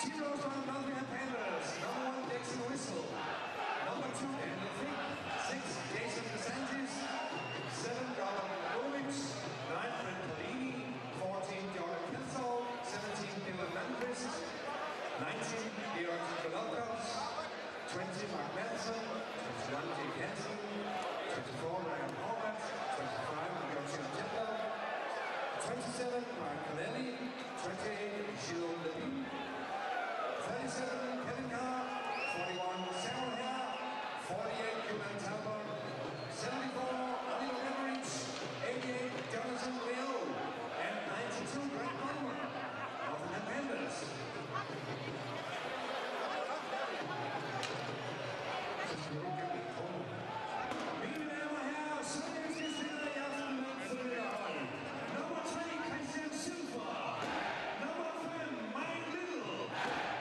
Zeros on Nottingham Panthers. Number 1, Dixon Whistle. Number 2, Daniel Fink. 6, Jason DeSantis. 7, Robert Vojens. 9, Fred Polini. 14, Jordan Kensal. 17, Dylan Landquist. 19, Georg Golokos. 20, Mark Manson. 21, Jake Hansen. 24, Ryan Horvath. 25, Georg Tempel. 27, Mark Connelly. 28, Gilles Levine. 37, Kevin Carr. 41, Sarah Hare. 48, Cuban Talbot. 74, Oliver Emmerich. 88, Jonathan Leo. And 92, Greg Bowman of the Panthers. Mine damer og herrer, sønderjyske spiller i aften med følgende. Nummer 3, Christian Silver. Nummer 5, Mike Little.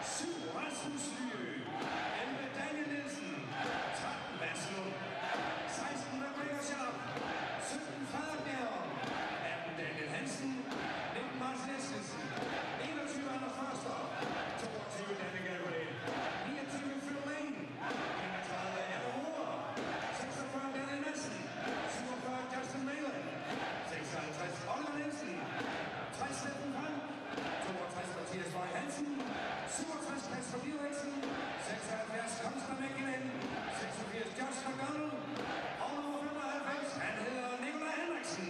7, Rasmus Lyø. 11, Daniel Nielsen. 13, Vaslund. 16, McGregor Sharp. 17, Faderbjerg. 18, Daniel Hansen. 19, Martin Eskelsen. 21, Anders Førster. 22, Danny Gabriel. 29, Phil Lane. 31, Adam Moore. 46, Daniel Madsen. 47, Justin Mayland. 56, Oliver Nielsen. 60, Steffen Frank. 62, Mathias Vej Hansen. 67, Kasper Dieriksen. 76, Konstantin Mækkinen. 86, Josh McDonald. Og nummer 95, han hedder Nikolaj Henriksen.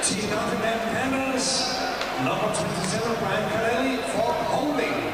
Nottingham Panthers, number 27, for holding.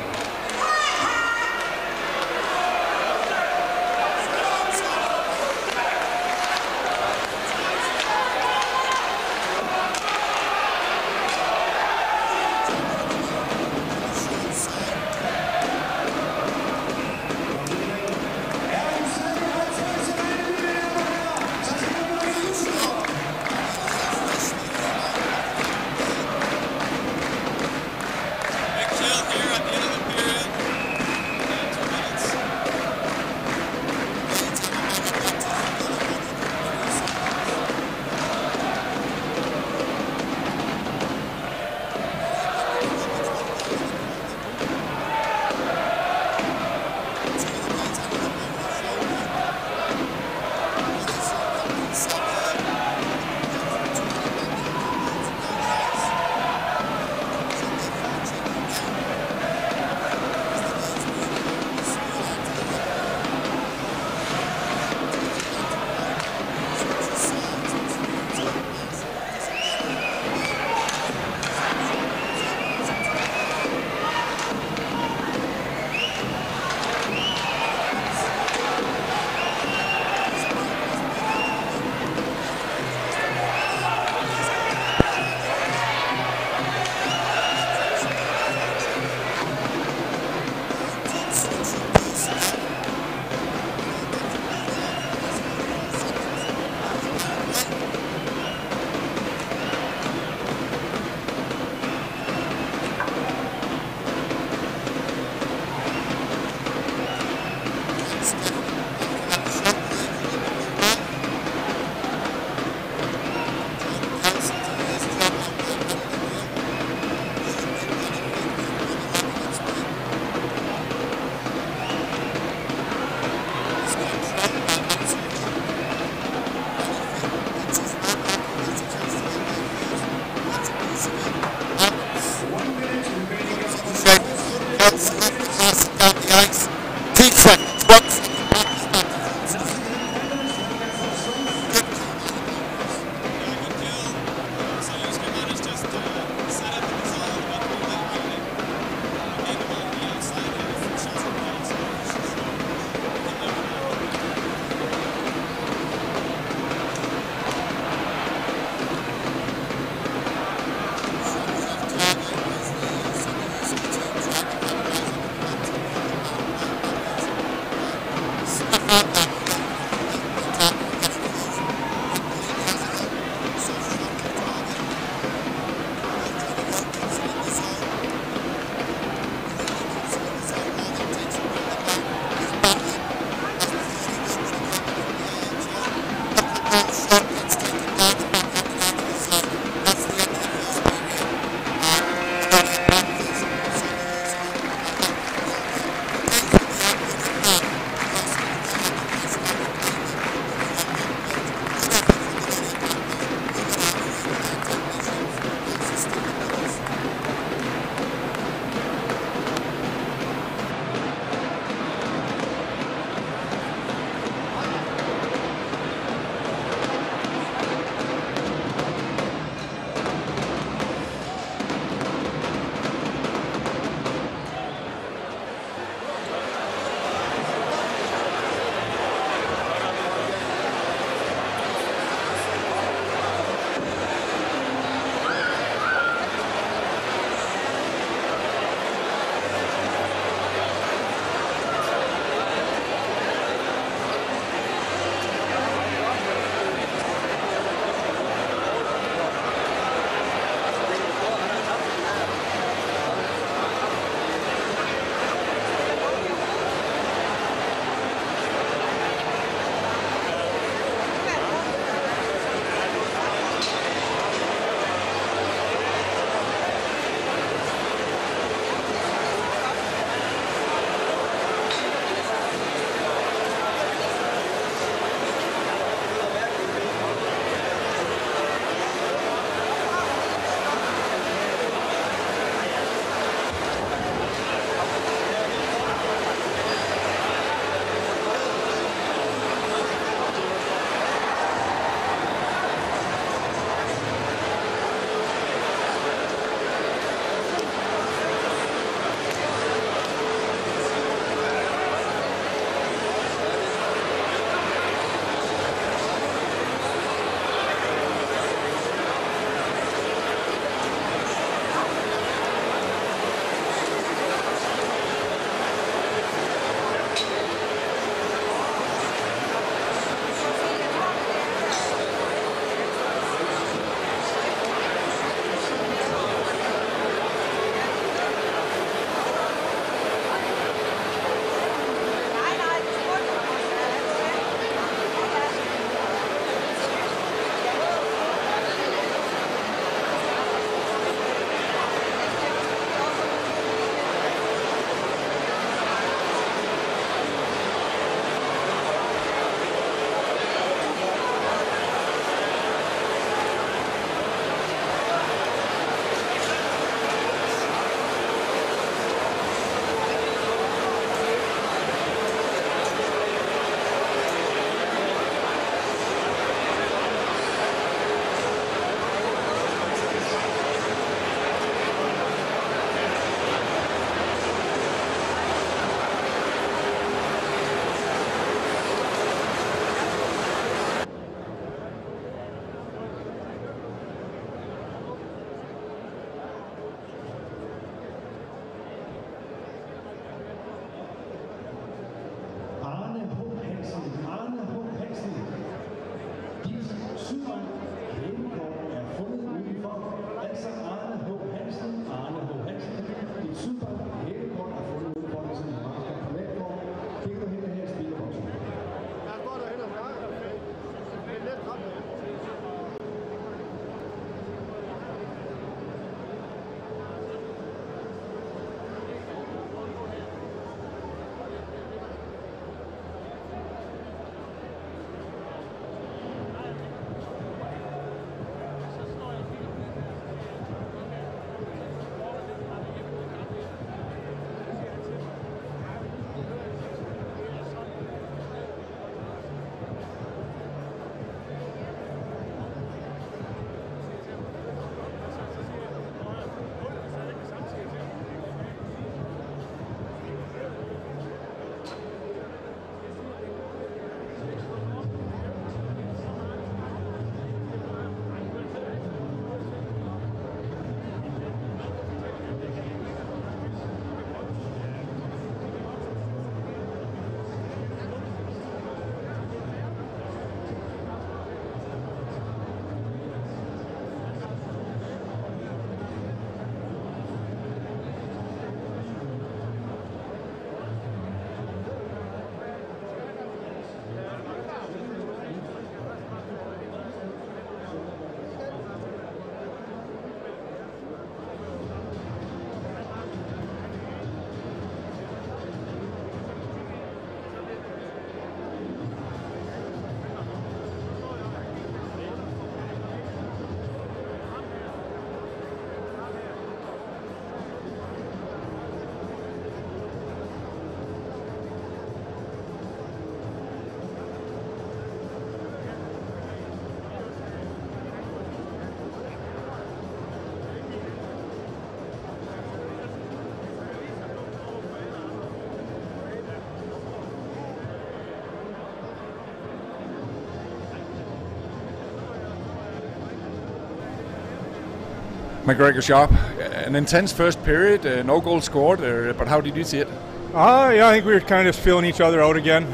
McGregor Sharp, an intense first period, no goal scored, but how did you see it? Yeah, I think we were kind of just feeling each other out again.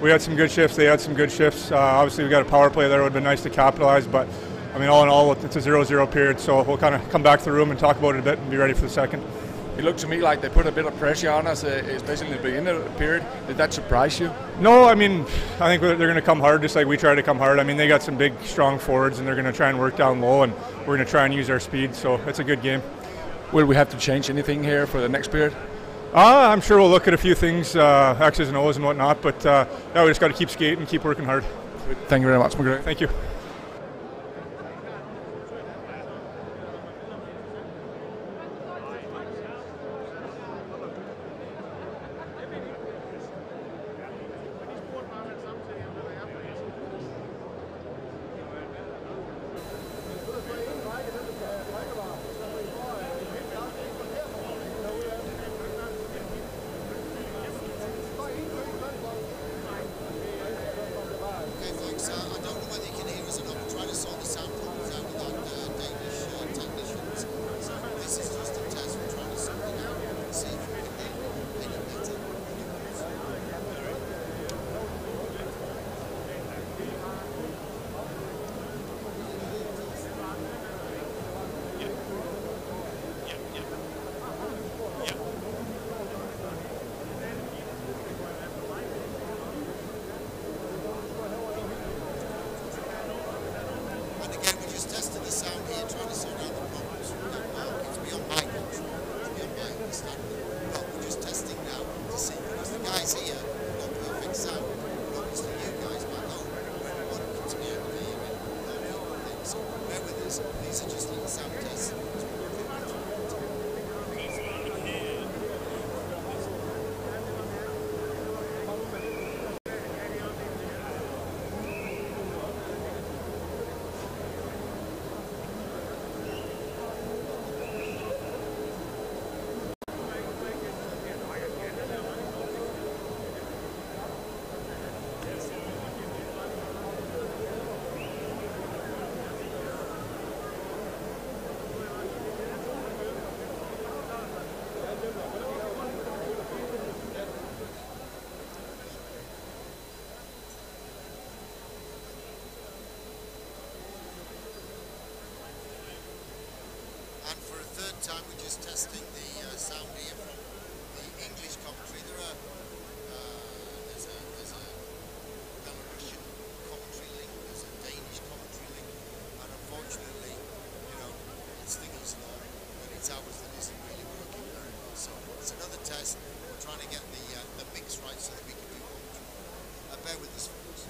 We had some good shifts, they had some good shifts. Obviously we got a power play there, it would have been nice to capitalize, but I mean all in all it's a 0-0 period, so we'll kind of come back to the room and talk about it a bit and be ready for the second. It looked to me like they put a bit of pressure on us, especially in the beginning of the period. Did that surprise you? No, I mean, I think they're going to come hard just like we try to come hard. I mean, they got some big, strong forwards, and they're going to try and work down low, and we're going to try and use our speed, so it's a good game. Will we have to change anything here for the next period? I'm sure we'll look at a few things, X's and O's and whatnot, but yeah, we just got to keep skating and keep working hard. Thank you very much, McGregor. Thank you. And for a third time, we're just testing the sound here from the English commentary. There's a Belarusian commentary link, there's a Danish commentary link, and unfortunately, it's thingy's law, but it's ours that isn't really working very well. So it's another test. We're trying to get the mix right so that we can do commentary. Bear with us, folks.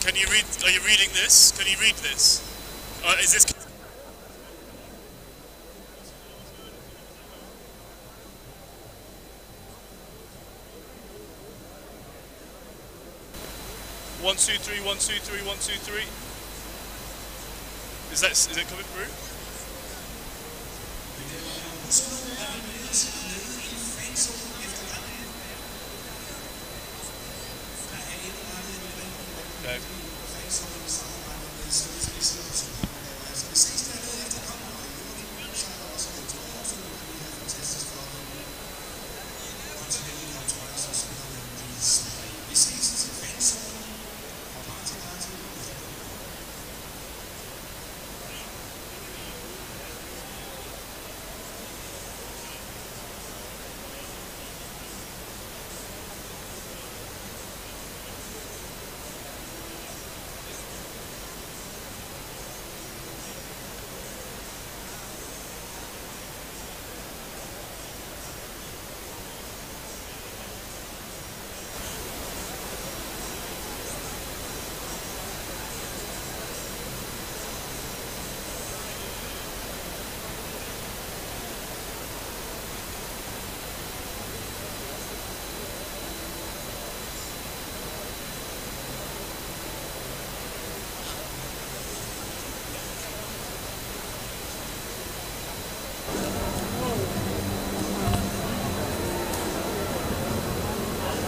Can you read? Are you reading this? Can you read this? Is this? One, two, three, 1, 2, 3, 1, 2, 3. Is it coming through? Okay.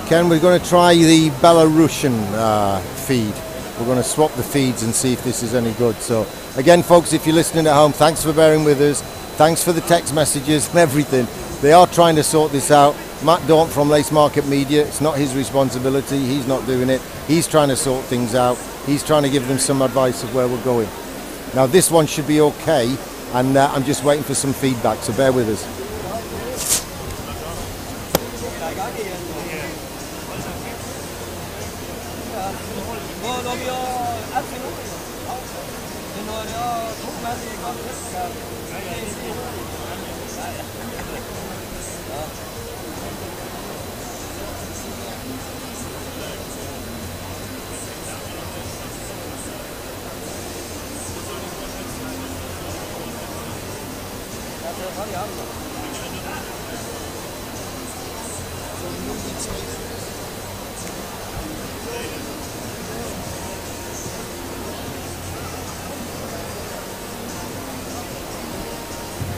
Ken, we're going to try the Belarusian feed. We're going to swap the feeds and see if this is any good. So again, folks, if you're listening at home, thanks for bearing with us. Thanks for the text messages and everything. They are trying to sort this out. Matt Daunt from Lace Market Media, it's not his responsibility. He's not doing it. He's trying to sort things out. He's trying to give them some advice of where we're going. Now this one should be okay, and I'm just waiting for some feedback, so bear with us.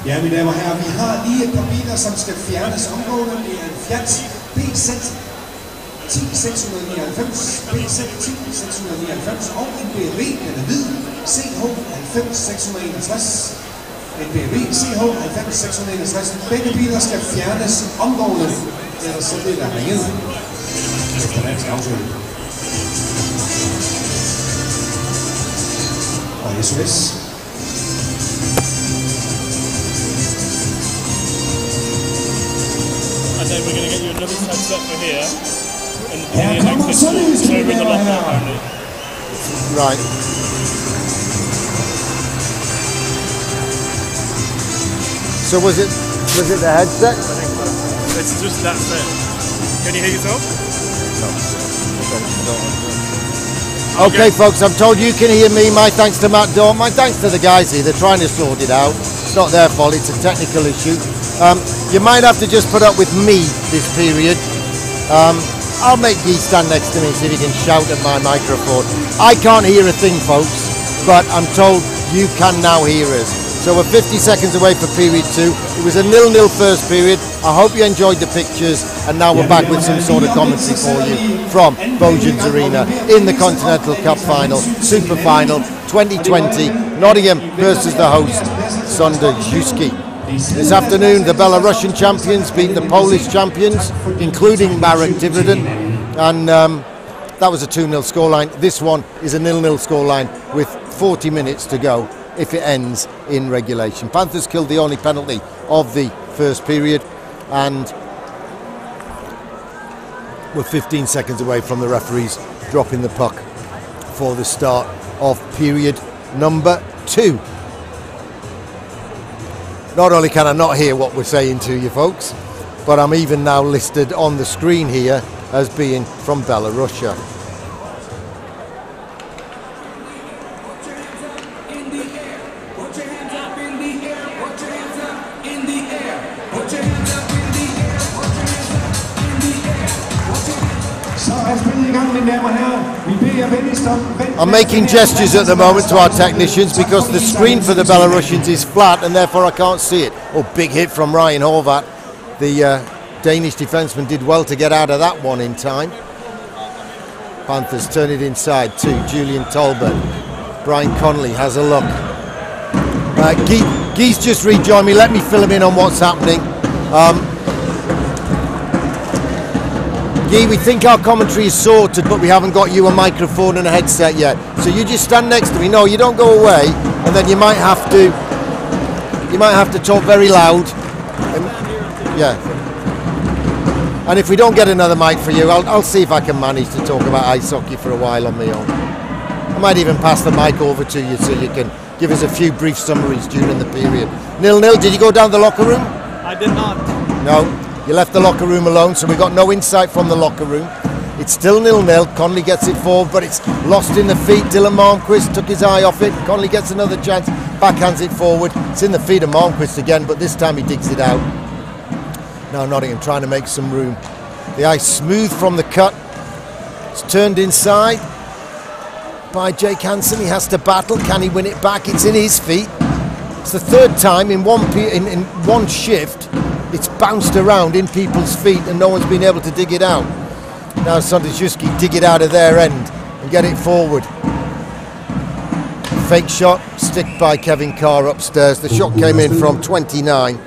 Ja, mine damer og herrer, vi har lige et par biler, som skal fjernes omgående. Det er en Fiat BZ 10699, BZ 10699 og en BMW, den er hvid, CH 90661. En BMW CH 90661. Begge biler skal fjernes omgående, ellers så bliver der ringet efter dansk afsøgning. Og SOS. And then we're going to get you another headset for here. And Her kommer SønderjyskE, mine damer og herrer. Right. So was it the headset? It's just that bit. Can you hear yourself? No. Okay, folks, I'm told you can hear me. My thanks to Matt Daunt. My thanks to the guys here. They're trying to sort it out. It's not their fault. It's a technical issue. You might have to just put up with me this period. I'll make Guy stand next to me and see if he can shout at my microphone. I can't hear a thing, folks, but I'm told you can now hear us. So we're 50 seconds away for period 2. It was a 0-0 first period. I hope you enjoyed the pictures, and now we're back with some sort of commentary for you from Vojens Arena in the Continental Cup final, Super Final 2020. Nottingham versus the host, SønderjyskE. This afternoon, the Belarusian champions beat the Polish champions, including Marek Dividend, and that was a 2-0 scoreline. This one is a 0-0 scoreline with 40 minutes to go if it ends in regulation. Panthers killed the only penalty of the first period, and we're 15 seconds away from the referees dropping the puck for the start of period number 2. Not only can I not hear what we're saying to you folks, but I'm even now listed on the screen here as being from Belarusia. I'm making gestures at the moment to our technicians because the screen for the Belarusians is flat and therefore I can't see it. Oh, big hit from Ryan Horvat. The Danish defenseman did well to get out of that one in time. Panthers turn it inside to Julian Tolbert. Brian Connolly has a look. Guy's just rejoined me. Let me fill him in on what's happening. Guy, we think our commentary is sorted, but we haven't got you a microphone and a headset yet. So you just stand next to me. No, you don't go away, and then you might have to talk very loud. Yeah. And if we don't get another mic for you, I'll see if I can manage to talk about ice hockey for a while on my own. I might even pass the mic over to you so you can give us a few brief summaries during the period. 0-0. Did you go down the locker room? I did not. No. You left the locker room alone, so we got no insight from the locker room. It's still 0-0. Connolly gets it forward, but it's lost in the feet. Dylan Malmquist took his eye off it. Connolly gets another chance, backhands it forward. It's in the feet of Malmquist again, but this time he digs it out. Now Nottingham trying to make some room. The ice smooth from the cut. It's turned inside by Jake Hansen. He has to battle. Can he win it back? It's in his feet. It's the third time in one shift it's bounced around in people's feet and no one's been able to dig it out. Now SønderjyskE dig it out of their end and get it forward. Fake shot, stick by Kevin Carr upstairs. The shot came in from 29.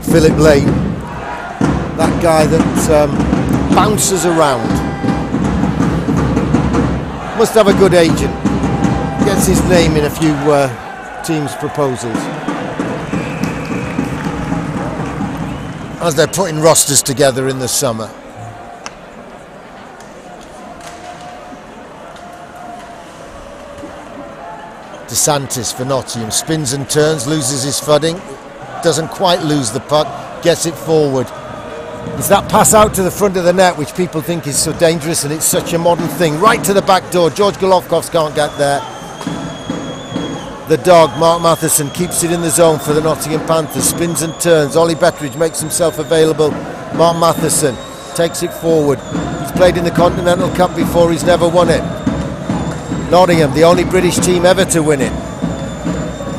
Philip Lane, that guy that bounces around. Must have a good agent. Gets his name in a few teams' proposals. As they're putting rosters together in the summer. DeSantis for Nottingham, spins and turns, loses his footing, doesn't quite lose the puck, gets it forward. It's that pass out to the front of the net which people think is so dangerous, and it's such a modern thing. Right to the back door, George Golovkovs can't get there. The dog, Mark Matheson, keeps it in the zone for the Nottingham Panthers, spins and turns, Ollie Bettridge makes himself available. Mark Matheson takes it forward. He's played in the Continental Cup before, he's never won it. Nottingham, the only British team ever to win it.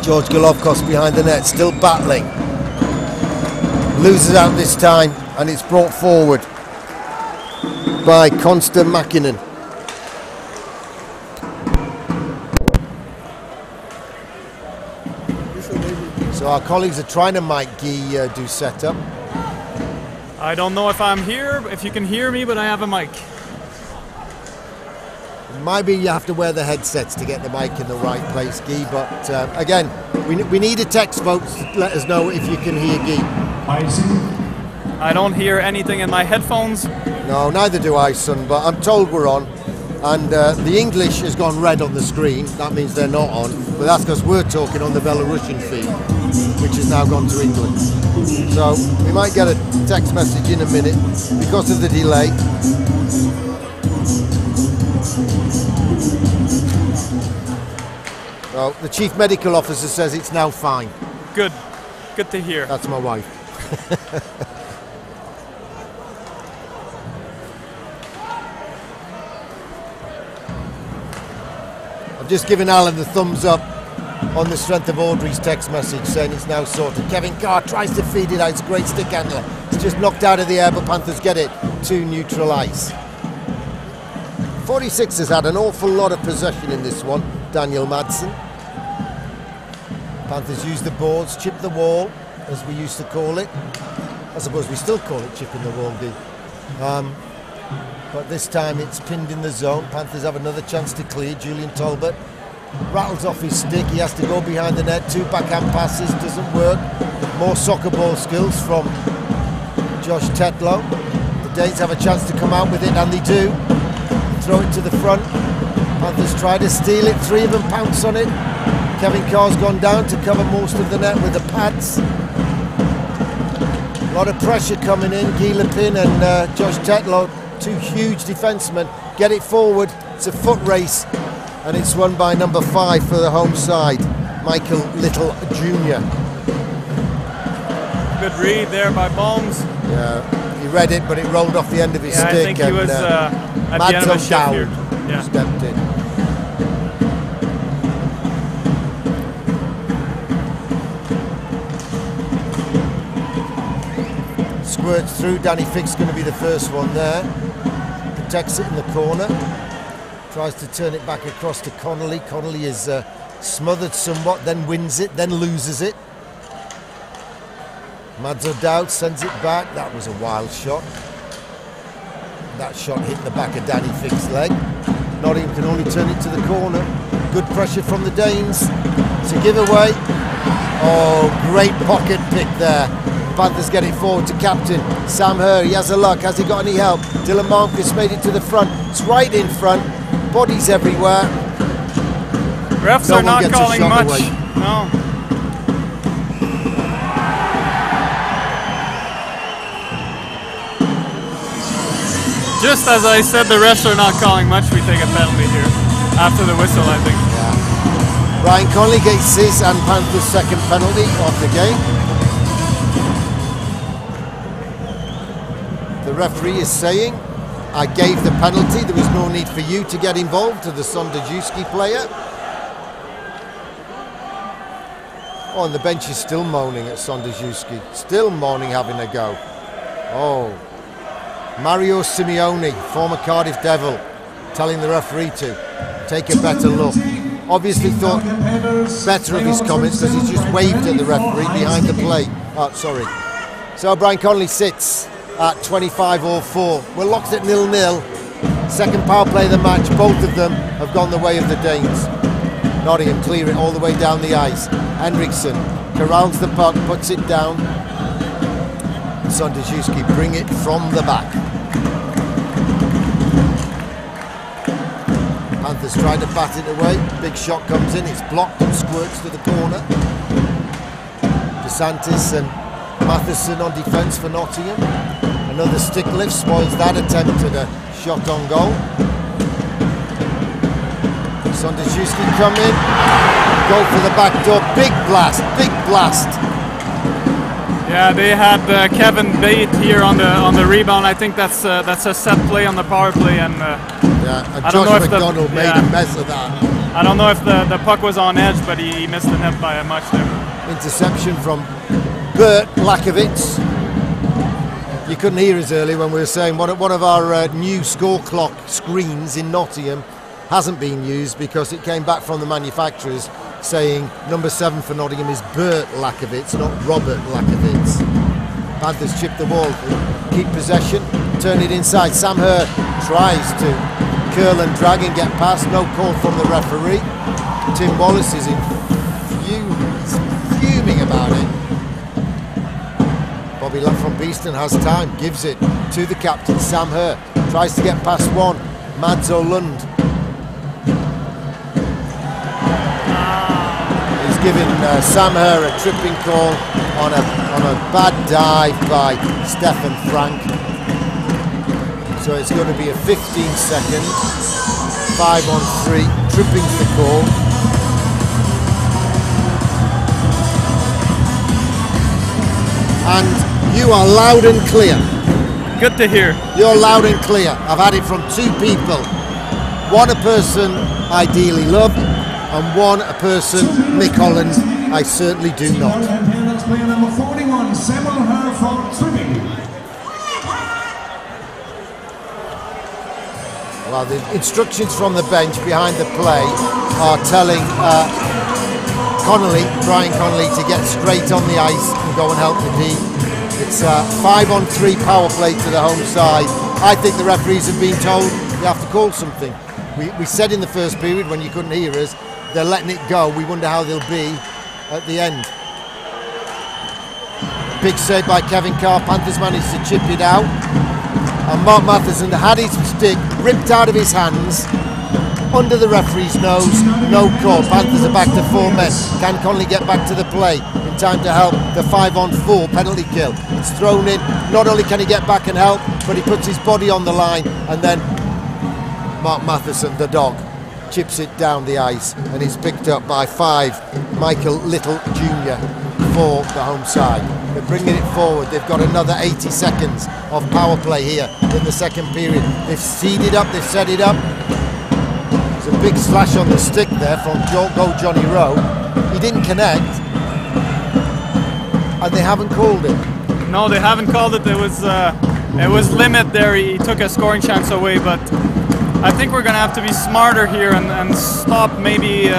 George Golovkovs behind the net, still battling. Loses out this time, and it's brought forward by Constant Mäkinen. So our colleagues are trying to Mike Guy do setup. I don't know if I'm here, if you can hear me, but I have a mic. Maybe you have to wear the headsets to get the mic in the right place, Guy, but again, we need a text, folks, to let us know if you can hear Guy. I don't hear anything in my headphones. No, neither do I, son, but I'm told we're on. And the English has gone red on the screen. That means they're not on, but that's because we're talking on the Belarusian feed, which has now gone to England. So we might get a text message in a minute because of the delay. So the Chief Medical Officer says it's now fine. Good. Good to hear. That's my wife. I've just given Alan the thumbs up on the strength of Audrey's text message saying it's now sorted. Kevin Carr tries to feed it out. It's a great stick handler. It's just knocked out of the air, but Panthers get it to neutral ice. 46 has had an awful lot of possession in this one. Daniel Madsen. Panthers use the boards, chip the wall, as we used to call it. I suppose we still call it chipping the wall, but this time it's pinned in the zone. Panthers have another chance to clear. Julian Talbot rattles off his stick. He has to go behind the net. 2 backhand passes, doesn't work. More soccer ball skills from Josh Tetlow. The Danes have a chance to come out with it, and they do. Throw it to the front. Panthers try to steal it. 3 of them pounce on it. Kevin Carr's gone down to cover most of the net with the pads. A lot of pressure coming in. Guy Lepin and Josh Tetlow, 2 huge defensemen, get it forward. It's a foot race, and it's won by number 5 for the home side, Michael Little Jr. Good read there by Bones. Yeah, he read it, but it rolled off the end of his stick. I think he was at the end of his shift here. Yeah. Stepped in. Squirts through. Danny Fick's going to be the first one there. Protects it in the corner. Tries to turn it back across to Connolly. Connolly is smothered somewhat, then wins it, then loses it. Mads O'Dowd sends it back. That was a wild shot. That shot hit the back of Danny Fick's leg. Nottingham can only turn it to the corner. Good pressure from the Danes. It's a giveaway. Oh, great pocket pick there. Panthers get it forward to captain Sam Herr. He has a luck. Has he got any help? Dylan Malmquist made it to the front. It's right in front. Bodies everywhere. Refs are not calling much. No. Just as I said, the refs are not calling much. We take a penalty here after the whistle, I think. Yeah. Ryan Connolly gets his and Panthers' second penalty of the game. The referee is saying, I gave the penalty. There was no need for you to get involved, to the SønderjyskE player. Oh, and the bench is still moaning at SønderjyskE. Still moaning, having a go. Oh. Mario Simeone, former Cardiff Devil, telling the referee to take a better look. Obviously thought better of his comments because he's just waved at the referee behind the plate. Oh, sorry. So Brian Connolly sits at 25 all 4. We're locked at 0-0. Second power play of the match. Both of them have gone the way of the Danes. Nottingham clear it all the way down the ice. Henriksson corrals the puck, puts it down. SønderjyskE bring it from the back. Panthers try to bat it away. Big shot comes in. It's blocked and squirts to the corner. DeSantis and Matheson on defence for Nottingham. Another stick lift spoils that attempt at a shot on goal. SønderjyskE come in, go for the back door, big blast. Yeah, they had Kevin Bate here on the rebound. I think that's a set play on the power play, and yeah, and Josh McDonald made a mess of that. I don't know if the puck was on edge, but he missed the net by much there. Interception from Bert Lakovitz. You couldn't hear us earlier when we were saying one of our new score clock screens in Nottingham hasn't been used because it came back from the manufacturers saying number 7 for Nottingham is Bert Lakovitz, not Robert Lakovitz. Panthers chip the ball, keep possession, turn it inside. Sam Herr tries to curl and drag and get past, no call from the referee. Tim Wallace is fuming about it. Bobby Luck from Beeston has time, gives it to the captain, Sam Herr. Tries to get past one, Mads Olund. He's given Sam Herr a tripping call on a bad dive by Stefan Frank. So it's going to be a 15-second, 5-on-3, tripping's the call. And you are loud and clear. Good to hear. You're loud and clear. I've had it from 2 people. One, a person I dearly love, and one, a person, Mick Holland, I certainly do not. That's player number 41, Samuel Herr from tripping. Well, the instructions from the bench behind the play are telling Brian Connolly, to get straight on the ice and go and help the team. It's a 5-on-3 power play to the home side. I think the referees have been told they have to call something. We said in the first period when you couldn't hear us, they're letting it go. We wonder how they'll be at the end. Big save by Kevin Carr. Panthers managed to chip it out. And Mark Matheson had his stick ripped out of his hands under the referee's nose. No call. Panthers are back to 4 men. Can Connolly get back to the play in time to help the 5-on-4 penalty kill? It's thrown in. Not only can he get back and help, but he puts his body on the line, and then Mark Matheson, the dog, chips it down the ice, and he's picked up by 5, Michael Little Jr. for the home side. They're bringing it forward. They've got another 80 seconds of power play here in the second period. They've seeded up, they've set it up. There's a big slash on the stick there from Johnny Rowe. He didn't connect, and they haven't called it. No, they haven't called it. It was limit there. He took a scoring chance away, but I think we're going to have to be smarter here and stop maybe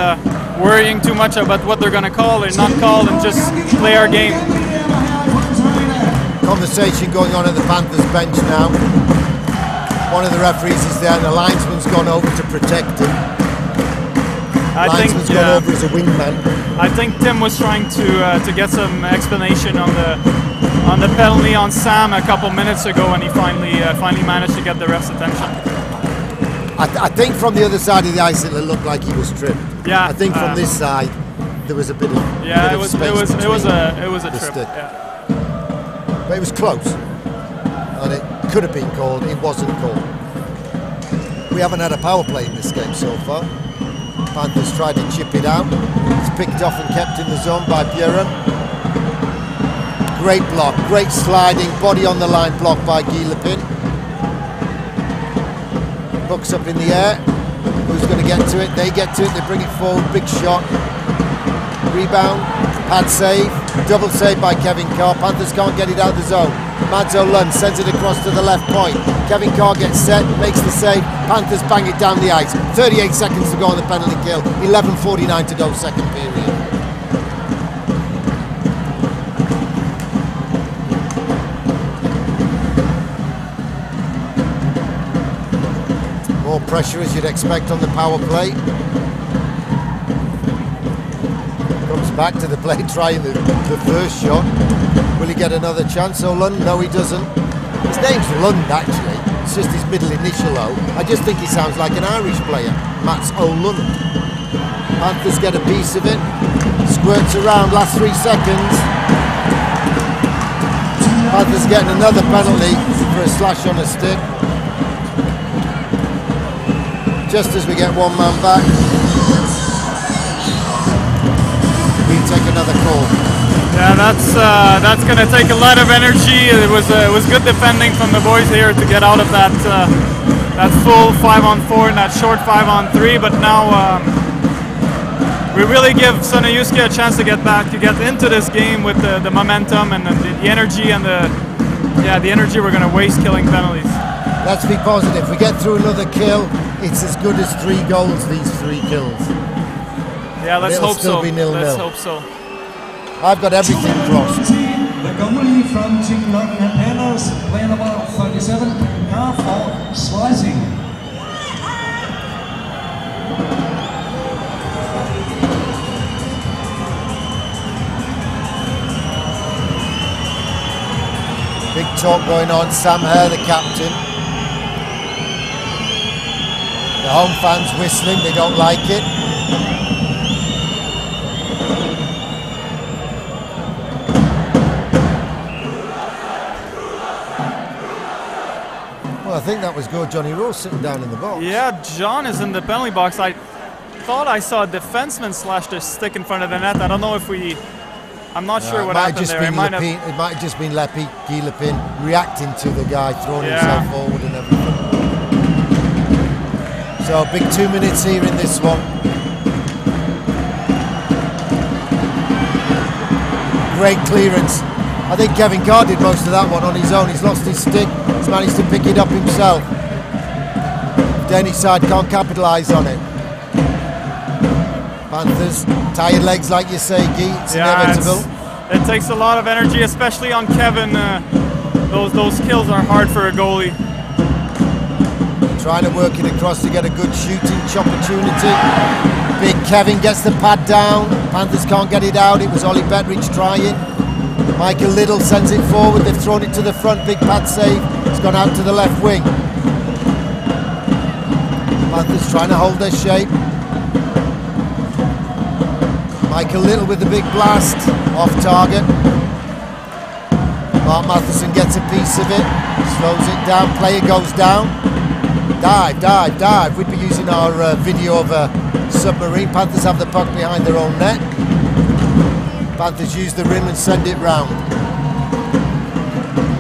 worrying too much about what they're going to call or not call, and just play our game. Conversation going on at the Panthers bench now. One of the referees is there, and the linesman's gone over to protect him. Linesman's gone over as a wingman. I think Tim was trying to get some explanation on the penalty on Sam a couple minutes ago, and he finally managed to get the ref's attention. I think from the other side of the ice it looked like he was tripped. Yeah. I think from this side there was a bit of it was a trip. Yeah. But it was close, and it could have been called. It wasn't called. We haven't had a power play in this game so far. Panthers tried to chip it out. It's picked off and kept in the zone by Björn. Great block, great sliding, body on the line, blocked by Guy Lepin. Puck's up in the air. Who's going to get to it? They get to it. They bring it forward. Big shot. Rebound. Pad save. Double save by Kevin Carr. Panthers can't get it out of the zone. Mads O'Lund sends it across to the left point. Kevin Carr gets set, makes the save. Panthers bang it down the ice. 38 seconds to go on the penalty kill. 11:49 to go, second period. More pressure as you'd expect on the power play. Comes back to the play, trying the first shot. Will he get another chance, O'Lund? No, he doesn't. His name's Lund, actually. It's just his middle initial, O. I just think he sounds like an Irish player. Mats O'Lund. Panthers get a piece of it. Squirts around, last 3 seconds. Panthers getting another penalty for a slash on a stick. Just as we get one man back, we take another call. Yeah, that's going to take a lot of energy. It was good defending from the boys here to get out of that that full 5-on-4 and that short 5-on-3. But now we really give SønderjyskE a chance to get back, to get into this game with the momentum and the energy and the energy we're going to waste killing penalties. Let's be positive. If we get through another kill, it's as good as 3 goals, these 3 kills. Yeah, let's hope so. Be 0-0. Let's hope so. I've got everything crossed. The goalie from Team Nottingham Panthers, playing about 37, half for slicing. Big talk going on. Sam Hare, the captain. The home fans whistling, they don't like it. Well, I think that was good. Johnny Rose sitting down in the box. Yeah, John is in the penalty box. I thought I saw a defenseman slash the stick in front of the net. I don't know if I'm not sure what happened there. It might have just been Guy Lepin reacting to the guy, throwing himself forward and everything. So big 2 minutes here in this one. Great clearance. I think Kevin Carr did most of that one on his own. He's lost his stick. He's managed to pick it up himself. Danish side can't capitalise on it. Panthers, tired legs like you say, Guy. It's inevitable. It takes a lot of energy, especially on Kevin. Those kills are hard for a goalie. Trying to work it across to get a good shooting opportunity. Big Kevin gets the pad down. Panthers can't get it out. It was Ollie Betteridge trying. Michael Liddell sends it forward. They've thrown it to the front. Big pad save. It's gone out to the left wing. Panthers trying to hold their shape. Michael Liddell with the big blast. Off target. Mark Matheson gets a piece of it. Slows it down. Player goes down. Dive, dive, dive. We'd be using our video of a submarine. Panthers have the puck behind their own net. Panthers use the rim and send it round.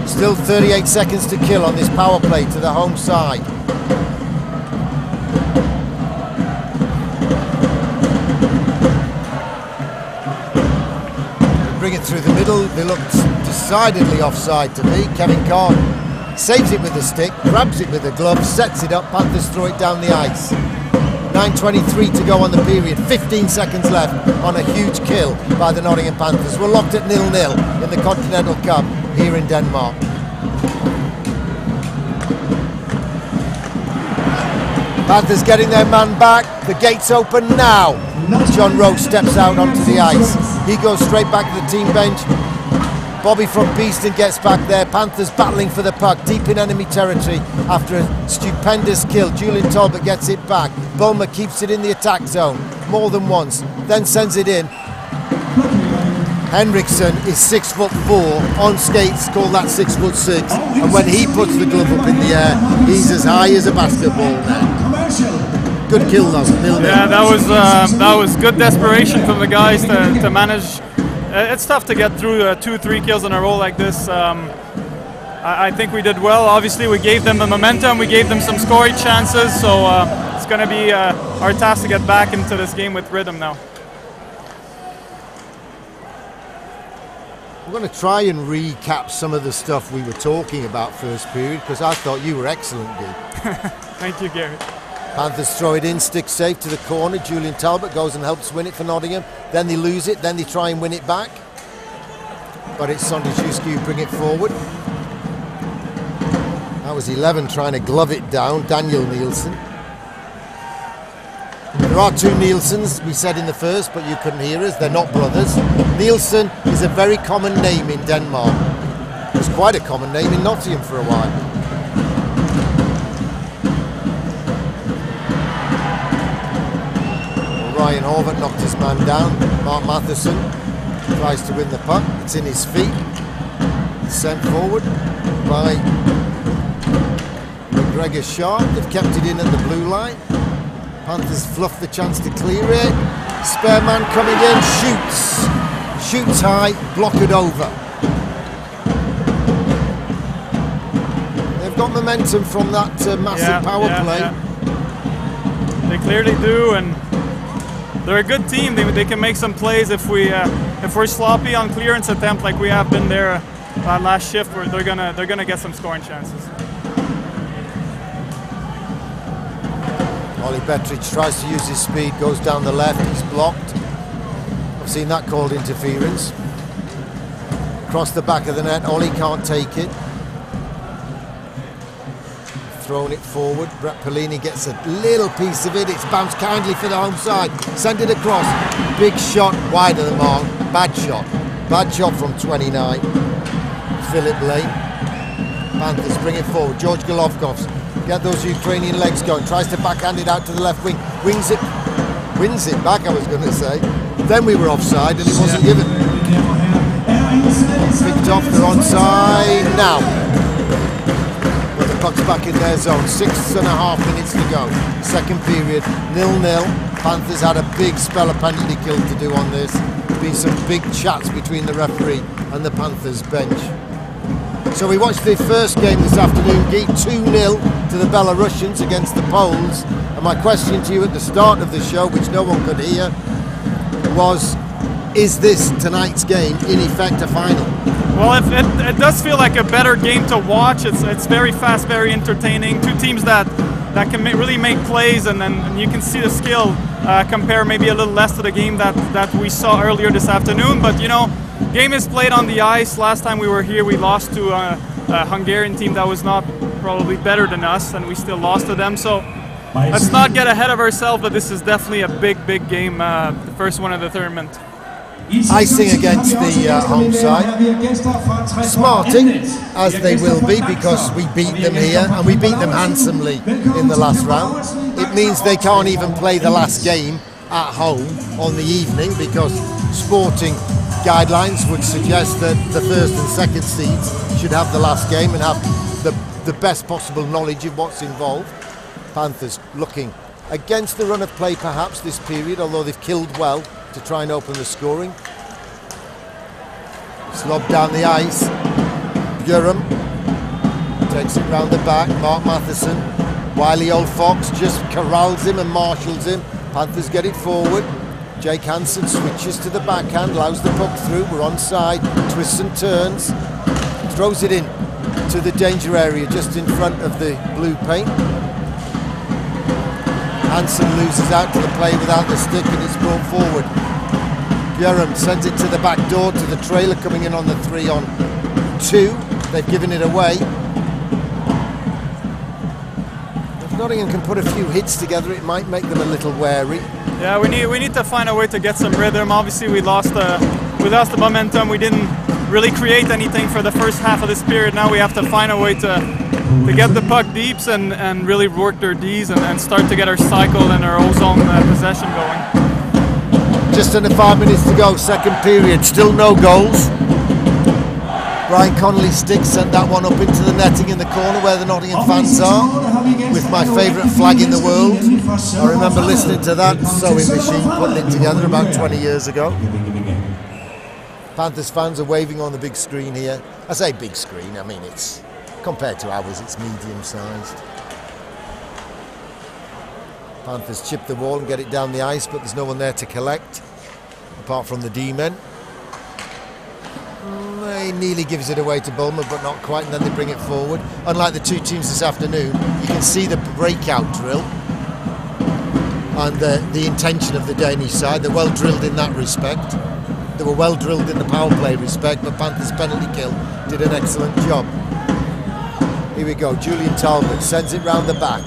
Still 38 seconds to kill on this power play to the home side. They bring it through the middle. They look decidedly offside to me. Kevin Carr saves it with the stick, grabs it with the glove, sets it up. Panthers throw it down the ice. 9:23 to go on the period. 15 seconds left on a huge kill by the Nottingham Panthers. We're locked at 0-0 in the Continental Cup here in Denmark. Panthers getting their man back. The gates open now. John Rowe steps out onto the ice. He goes straight back to the team bench. Bobby from Beeston gets back there. Panthers battling for the puck deep in enemy territory after a stupendous kill. Julian Talbot gets it back. Bulmer keeps it in the attack zone more than once, then sends it in. Henriksson is 6'4" on skates, call that 6'6", and when he puts the glove up in the air, he's as high as a basketball net. Good kill, though. Yeah, that was good desperation from the guys to manage. It's tough to get through 2-3 kills in a row like this. I think we did well. Obviously, we gave them the momentum. We gave them some scoring chances. So it's going to be our task to get back into this game with rhythm now. I'm going to try and recap some of the stuff we were talking about first period, because I thought you were excellent, Guy. Thank you, Gary. Panthers throw it in, stick safe to the corner. Julian Talbot goes and helps win it for Nottingham. Then they lose it, then they try and win it back. But it's SønderjyskE who bring it forward. That was 11 trying to glove it down, Daniel Nielsen. There are two Nielsens, we said in the first, but you couldn't hear us. They're not brothers. Nielsen is a very common name in Denmark. It was quite a common name in Nottingham for a while. Ryan Horvath knocked his man down. Mark Matheson tries to win the puck. It's in his feet. It's sent forward by McGregor Sharp. They've kept it in at the blue line. Panthers fluff the chance to clear it. Spare man coming in, shoots. Shoots high, block it over. They've got momentum from that massive power play. Yeah. They clearly do, and they're a good team. They can make some plays if we're sloppy on clearance attempt like we have been there last shift. Where they're gonna get some scoring chances. Ollie Bettridge tries to use his speed, goes down the left, he's blocked. I've seen that called interference. Across the back of the net, Ollie can't take it. Throwing it forward, Brett Pellini gets a little piece of it, it's bounced kindly for the home side. Send it across, big shot, wide of the mark, bad shot from 29. Philip Lane. Panthers bring it forward, George Golovkov's. Get those Ukrainian legs going, tries to backhand it out to the left wing, wins it back, I was going to say. Then we were offside and it wasn't given. Picked off, they're onside now. But the puck's back in their zone, 6.5 minutes to go. Second period, 0-0. Panthers had a big spell of penalty kill to do on this. Been some big chats between the referee and the Panthers bench. So we watched the first game this afternoon, Guy, 2-0 to the Belarusians against the Poles. And my question to you at the start of the show, which no one could hear, was, is this tonight's game in effect a final? Well, it does feel like a better game to watch. It's very fast, very entertaining. Two teams that can really make plays, and you can see the skill compare maybe a little less to the game that we saw earlier this afternoon. But you know, game is played on the ice. Last time we were here, we lost to a Hungarian team that was not probably better than us, and we still lost to them. So let's not get ahead of ourselves, but this is definitely a big game, the first one of the tournament. Icing against the home side. Smarting, as they will be, because we beat them here, and we beat them handsomely in the last round. It means they can't even play the last game at home on the evening, because sporting guidelines would suggest that the first and second seeds should have the last game and have the best possible knowledge of what's involved. Panthers looking against the run of play perhaps this period, although they've killed well to try and open the scoring. Slob down the ice. Bjurrum takes it round the back. Mark Matheson, wily old Fox, just corrals him and marshals him. Panthers get it forward. Jake Hansen switches to the backhand, allows the puck through. We're onside, twists and turns, throws it in to the danger area just in front of the blue paint. Hansen loses out to the play without the stick, and it's brought forward. Bjurrum sends it to the back door to the trailer coming in on the 3-on-2. They've given it away. If Nottingham can put a few hits together, it might make them a little wary. Yeah, we need to find a way to get some rhythm. Obviously, we lost the momentum. We didn't really create anything for the first half of this period. Now we have to find a way to get the puck deeps and really work their Ds and start to get our cycle and our ozone possession going. Just under 5 minutes to go, second period, still no goals. Brian Connolly sticks sent that one up into the netting in the corner where the Nottingham fans are, with my favourite flag in the world. I remember listening to that sewing machine, putting it together about 20 years ago. Panthers fans are waving on the big screen here. I say big screen, I mean it's, compared to ours, it's medium-sized. Panthers chip the wall and get it down the ice, but there's no one there to collect, apart from the D-men. He nearly gives it away to Bulmer, but not quite, and then they bring it forward. Unlike the two teams this afternoon, you can see the breakout drill and the intention of the Danish side. They're well drilled in that respect. They were well drilled in the power play respect, but Panthers' penalty kill did an excellent job. Here we go, Julian Talbot sends it round the back.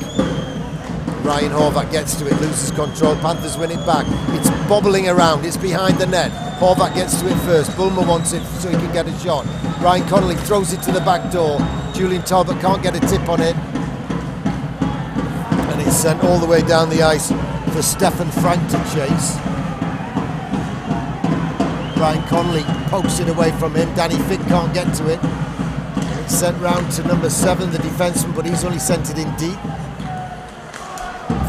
Ryan Horvath gets to it, loses control, Panthers win it back. It's bobbling around, it's behind the net. Horvath gets to it first, Bulmer wants it so he can get a shot. Ryan Connolly throws it to the back door. Julian Talbot can't get a tip on it. And it's sent all the way down the ice for Stefan Frank to chase. Ryan Connolly pokes it away from him, Danny Fick can't get to it. And it's sent round to number 7, the defenseman, but he's only sent it in deep.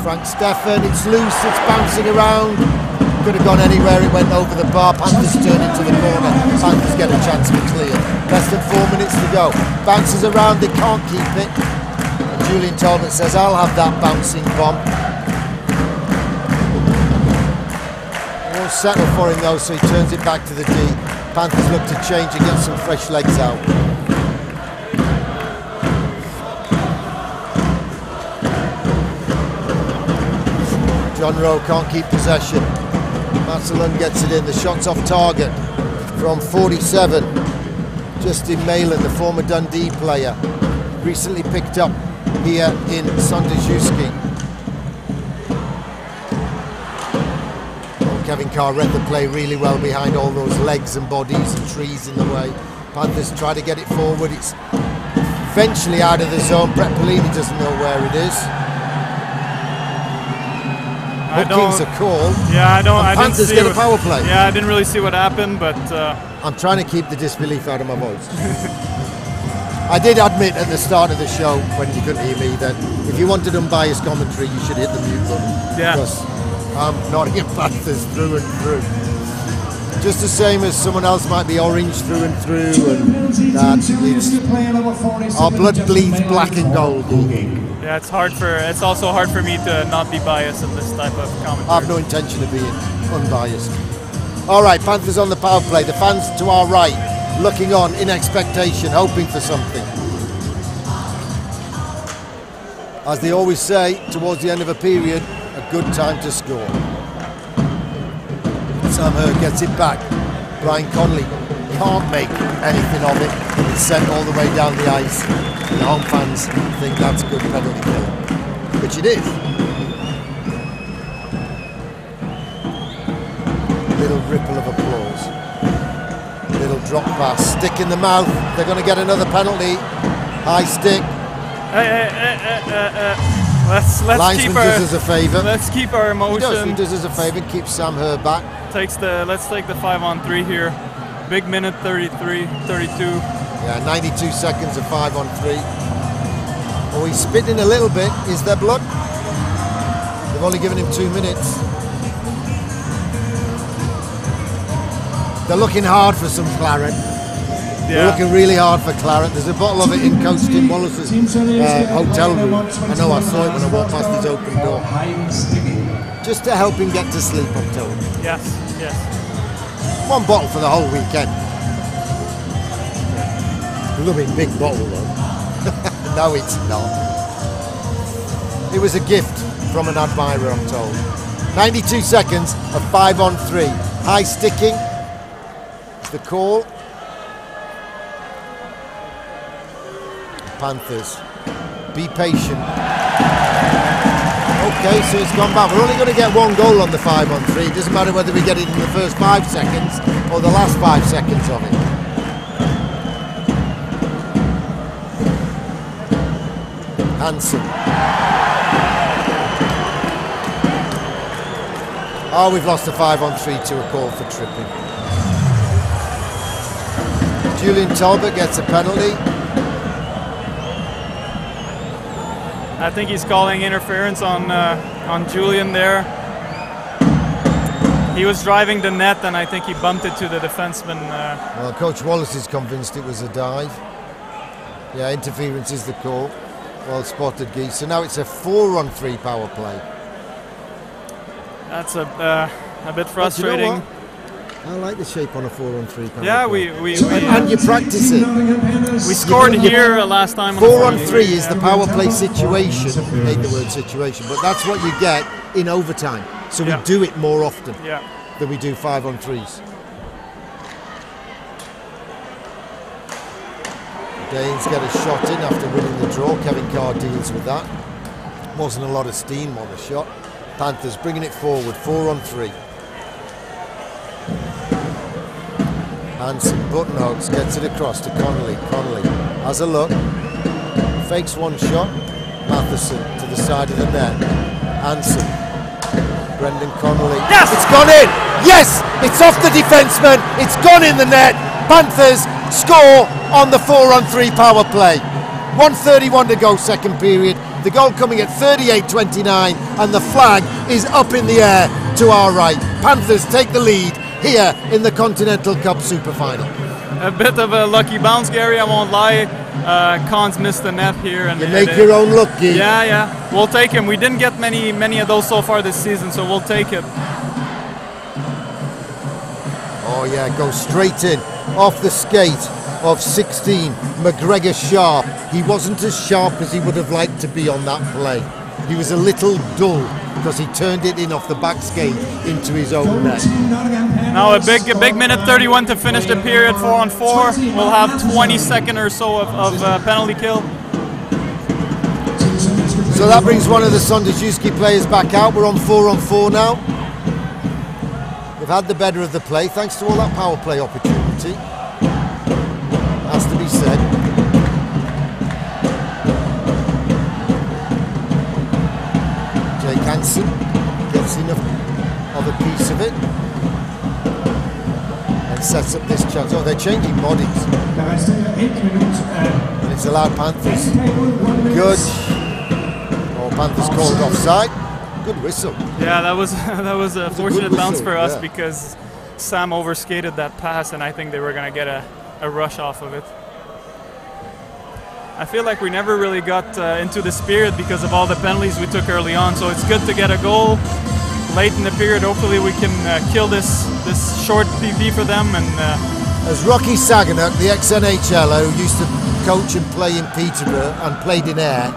Frank Stefan, it's loose, it's bouncing around. Could have gone anywhere, it went over the bar. Panthers turn into the corner. Panthers get a chance to clear. Less than 4 minutes to go. Bounces around, they can't keep it. And Julian Talbot says, I'll have that bouncing bomb. Won't settle for him though, so he turns it back to the D. Panthers look to change and get some fresh legs out. John Rowe can't keep possession. Matsalund gets it in. The shot's off target from 47. Justin Malin, the former Dundee player, recently picked up here in SønderjyskE. Kevin Carr read the play really well behind all those legs and bodies and trees in the way. Panthers try to get it forward. It's eventually out of the zone. Brett Pelini doesn't know where it is. Hooking's a call. Yeah, I don't. Panthers get a power play. Yeah, I didn't really see what happened, but I'm trying to keep the disbelief out of my voice. I did admit at the start of the show, when you couldn't hear me, that if you wanted unbiased commentary, you should hit the mute button. Yeah. Because I'm Nottingham Panthers through and through. Just the same as someone else might be orange through and through, and that our blood bleeds black and gold. yeah, it's also hard for me to not be biased in this type of commentary. I have no intention of being unbiased. All right, Panthers on the power play. The fans to our right, looking on in expectation, hoping for something. As they always say, towards the end of a period, a good time to score. Sam Hurd gets it back. Brian Connolly can't make anything of it. It's sent all the way down the ice. The home fans think that's a good penalty kill, which it is. Little ripple of applause. Little drop pass. Stick in the mouth. They're going to get another penalty. High stick. Let's keep our, does us a favour. Let's keep our emotion. He does us a favour and keeps Sam Hurd back. Let's take the 5-on-3 here. Big minute, 33, 32. Yeah, 92 seconds of 5-on-3. Oh, he's spitting a little bit. Is there blood? They've only given him 2 minutes. They're looking hard for some claret. They're looking really hard for claret. There's a bottle of it in Coach Tim Wallace's hotel room. I know, I saw it when I walked past his open door. Just to help him get to sleep, I'm told. Yes, yes. 1 bottle for the whole weekend. Loving big bottle though. No, it's not. It was a gift from an admirer, I'm told. 92 seconds of 5-on-3. High sticking. It's the call. Panthers, be patient. Okay, so it's gone back. We're only going to get 1 goal on the 5-on-3. It doesn't matter whether we get it in the first 5 seconds or the last 5 seconds of it. Hansen. Oh, we've lost the 5-on-3 to a call for tripping. Julian Talbot gets a penalty. I think he's calling interference on Julian there. He was driving the net, and I think he bumped it to the defenseman. Well, Coach Wallace is convinced it was a dive. Yeah, interference is the call. Well spotted, Geese. So now it's a 4-on-3 power play. That's a bit frustrating. But you know I like the shape on a 4-on-3 power Yeah, play. we and you practice it. we scored here last time. On 4-on-3 is the power play situation. I hate the word situation, but that's what you get in overtime. So we do it more often than we do 5-on-3s. Danes get a shot in after winning the draw. Kevin Carr deals with that. Wasn't a lot of steam on the shot. Panthers bringing it forward, 4-on-3. Hansen, buttonholes, gets it across to Connolly. Connolly has a look, fakes one shot. Matheson to the side of the net. Hansen, Brendan Connolly. Yes! It's gone in! Yes! It's off the defenseman. It's gone in the net. Panthers score on the 4-on-3 power play. 1:31 to go, second period. The goal coming at 38:29, and the flag is up in the air to our right. Panthers take the lead here in the Continental Cup Super Final. A bit of a lucky bounce, Gary, I won't lie. Cons missed the net here. And you make your own luck, Guy. Yeah, we'll take him. We didn't get many of those so far this season, so we'll take it. Oh yeah, goes straight in, off the skate of 16, McGregor Sharp. He wasn't as sharp as he would have liked to be on that play. He was a little dull because he turned it in off the back skate into his own net. Now a big minute 31 to finish the period, 4-on-4. We'll have 20 or so of penalty kill. So that brings one of the SønderjyskE players back out. We're on 4-on-4 now. We've had the better of the play thanks to all that power play opportunity. Has to be said. Jake Hansen gets enough of a piece of it and sets up this chance. Oh, they're changing bodies. And it's allowed Panthers. Good. Oh, Panthers called offside. Good whistle. Yeah, that was a fortunate bounce for us, yeah. because Sam overskated that pass, and I think they were going to get a rush off of it. I feel like we never really got into the spirit because of all the penalties we took early on, so it's good to get a goal late in the period. Hopefully we can kill this short PP for them. And as Rocky Saganuk, the ex-NHLer who used to coach and play in Peterborough and played in Ayr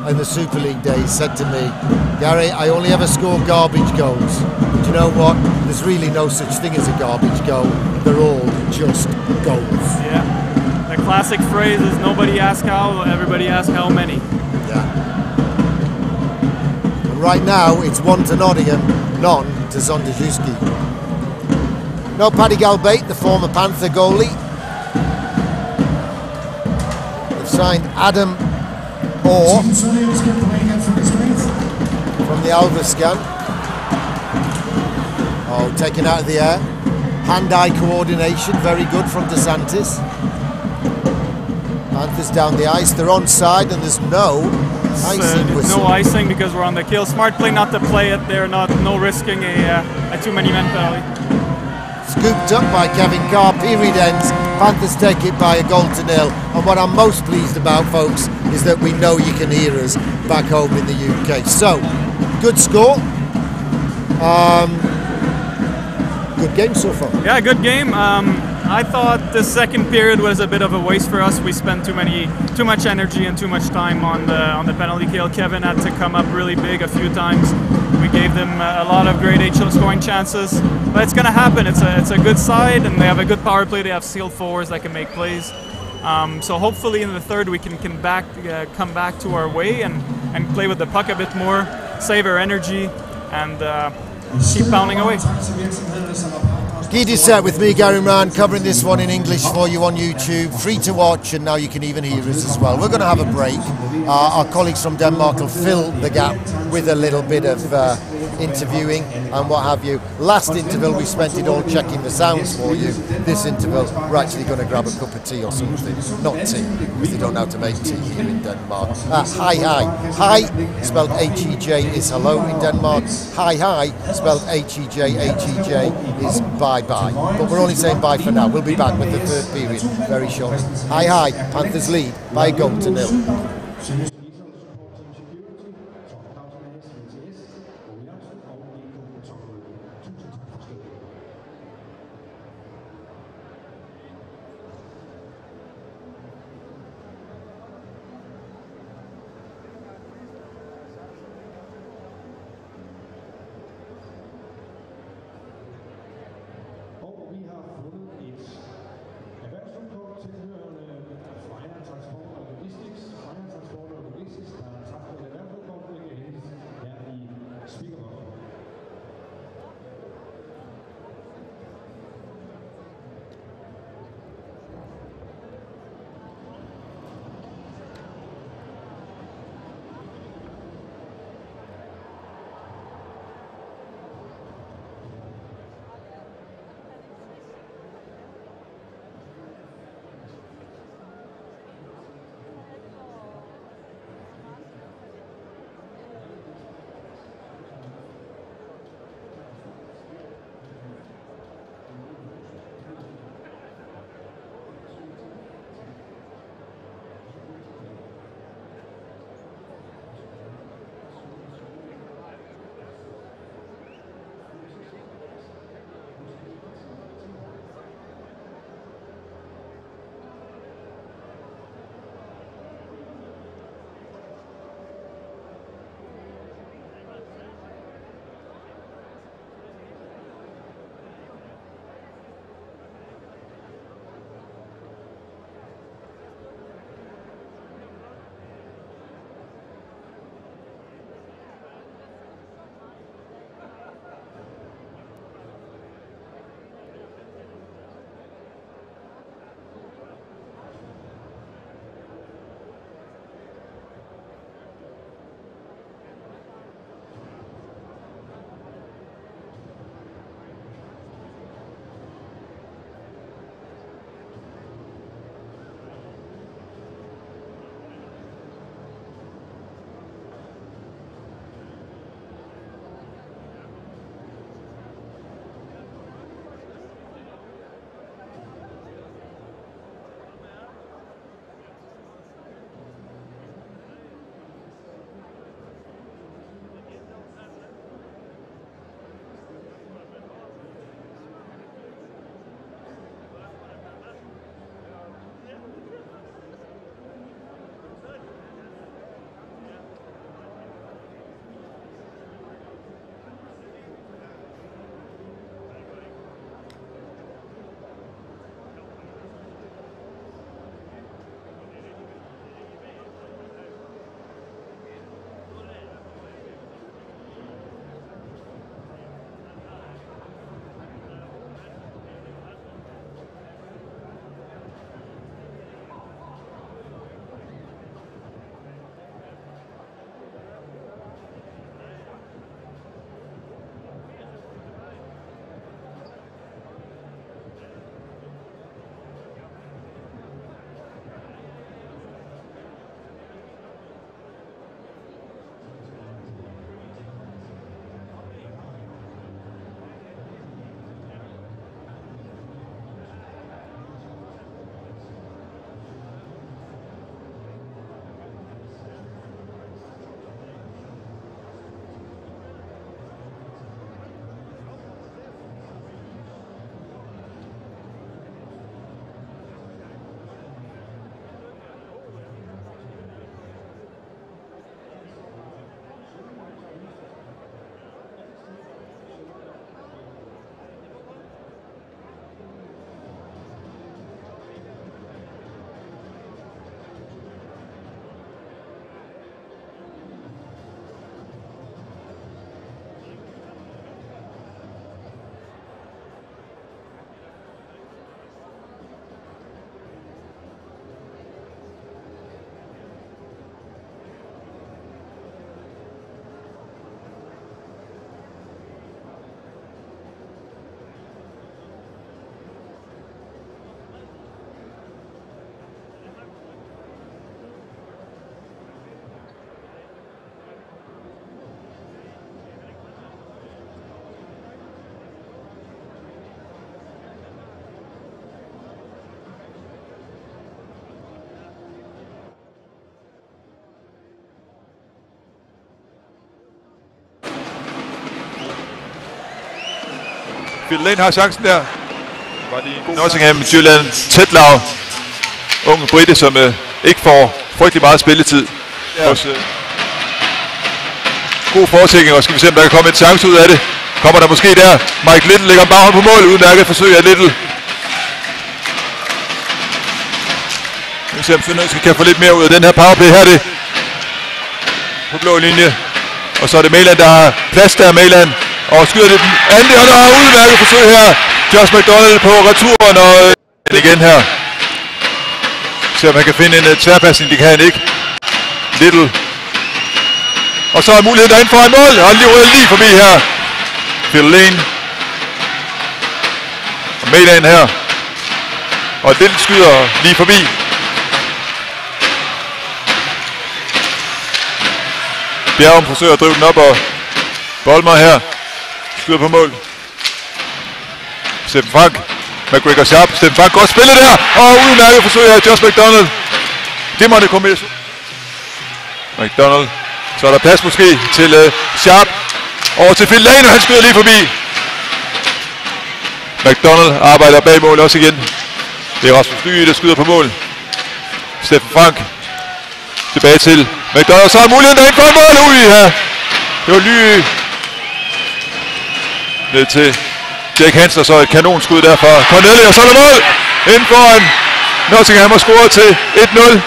in the Super League days, said to me, Gary, I only ever score garbage goals. But you know what? There's really no such thing as a garbage goal. They're all just goals. Yeah. The classic phrase is nobody asks how, everybody asks how many. Yeah. And right now it's 1 to Nottingham, none to SønderjyskE. No Paddy Galbait, the former Panther goalie. They've signed Adam Orr from the Alvascan. Oh, taken out of the air. Hand-eye coordination, very good from DeSantis. Panthers down the ice, they're onside and there's no icing whistle. No icing because we're on the kill. Smart play not to play it there, no risking a too many men penalty. Scooped up by Kevin Carr, period ends. Panthers take it by 1-0. And what I'm most pleased about, folks, is that we know you can hear us back home in the UK. So, good score. Good game so far. Yeah, good game. I thought the second period was a bit of a waste for us. We spent too much energy and too much time on the penalty kill. Kevin had to come up really big a few times. We gave them a lot of grade 8 scoring chances, but it's going to happen. It's a good side, and they have a good power play. They have skilled forwards that can make plays. So hopefully in the third we can come back to our way and play with the puck a bit more, save our energy, and keep pounding away. Guy Doucette with me, Gary Moran, covering this one in English for you on YouTube, free to watch, and now you can even hear us as well. We're going to have a break. Our colleagues from Denmark will fill the gap with a little bit of interviewing and what have you. Last interval we spent it all checking the sounds for you. This interval we're actually going to grab a cup of tea or something. Not tea, because they don't know how to make tea here in Denmark. Hi, hi. Hi, spelled H-E-J, is hello in Denmark. Hi, hi, spelled H-E-J, H-E-J is bye. But we're only saying bye for now. We'll be back with the third period very shortly. Hi, Panthers lead by 1-0. Phil Lane har chancen der. Var det Nottingham, Julian Tetlau. Unge brite, som ikke får frygtelig meget spilletid. Ja. Også, god fortækning, og skal vi se, om der kan komme en chance ud af det. Kommer der måske der. Mike Little lægger en baghånd på mål. Udmærket forsøg af Little. Vi skal se, om SønderjyskE kan få lidt mere ud af den her powerplay. Her er det på blå linje. Og så er det Mæland, der har plads der. Mæland og skyder det den anden. Og der er udmærket forsøg her. Josh McDonald på returen og igen her. Se om han kan finde en tværpasning. Det kan han ikke. Little. Og så er muligheden derinde foran mål. Og han rører lige forbi her. Phil Lane. Og Mæland her. Og Little skyder lige forbi. Bjerrum forsøger at drive den op, og Bolmer her skyder på mål. Steffen Frank, McGregor Sharp, Steffen Frank godt spillet der, og udmærket forsøg af Josh McDonald. Det må det komme med. McDonald, så er der plads måske til Sharp, over til Phil Lane, og han skyder lige forbi. McDonald arbejder bag mål også igen. Det er Rasmus Dyge, der skyder på mål. Steffen Frank, tilbage til McDonald, så er muligheden derinde for mål. Ja. Det var Lyge. Ned til Jack Hansen, og så et kanonskud der fra Cornelius, og så er der mål. Inden foran Nottingham har scoret til 1-0.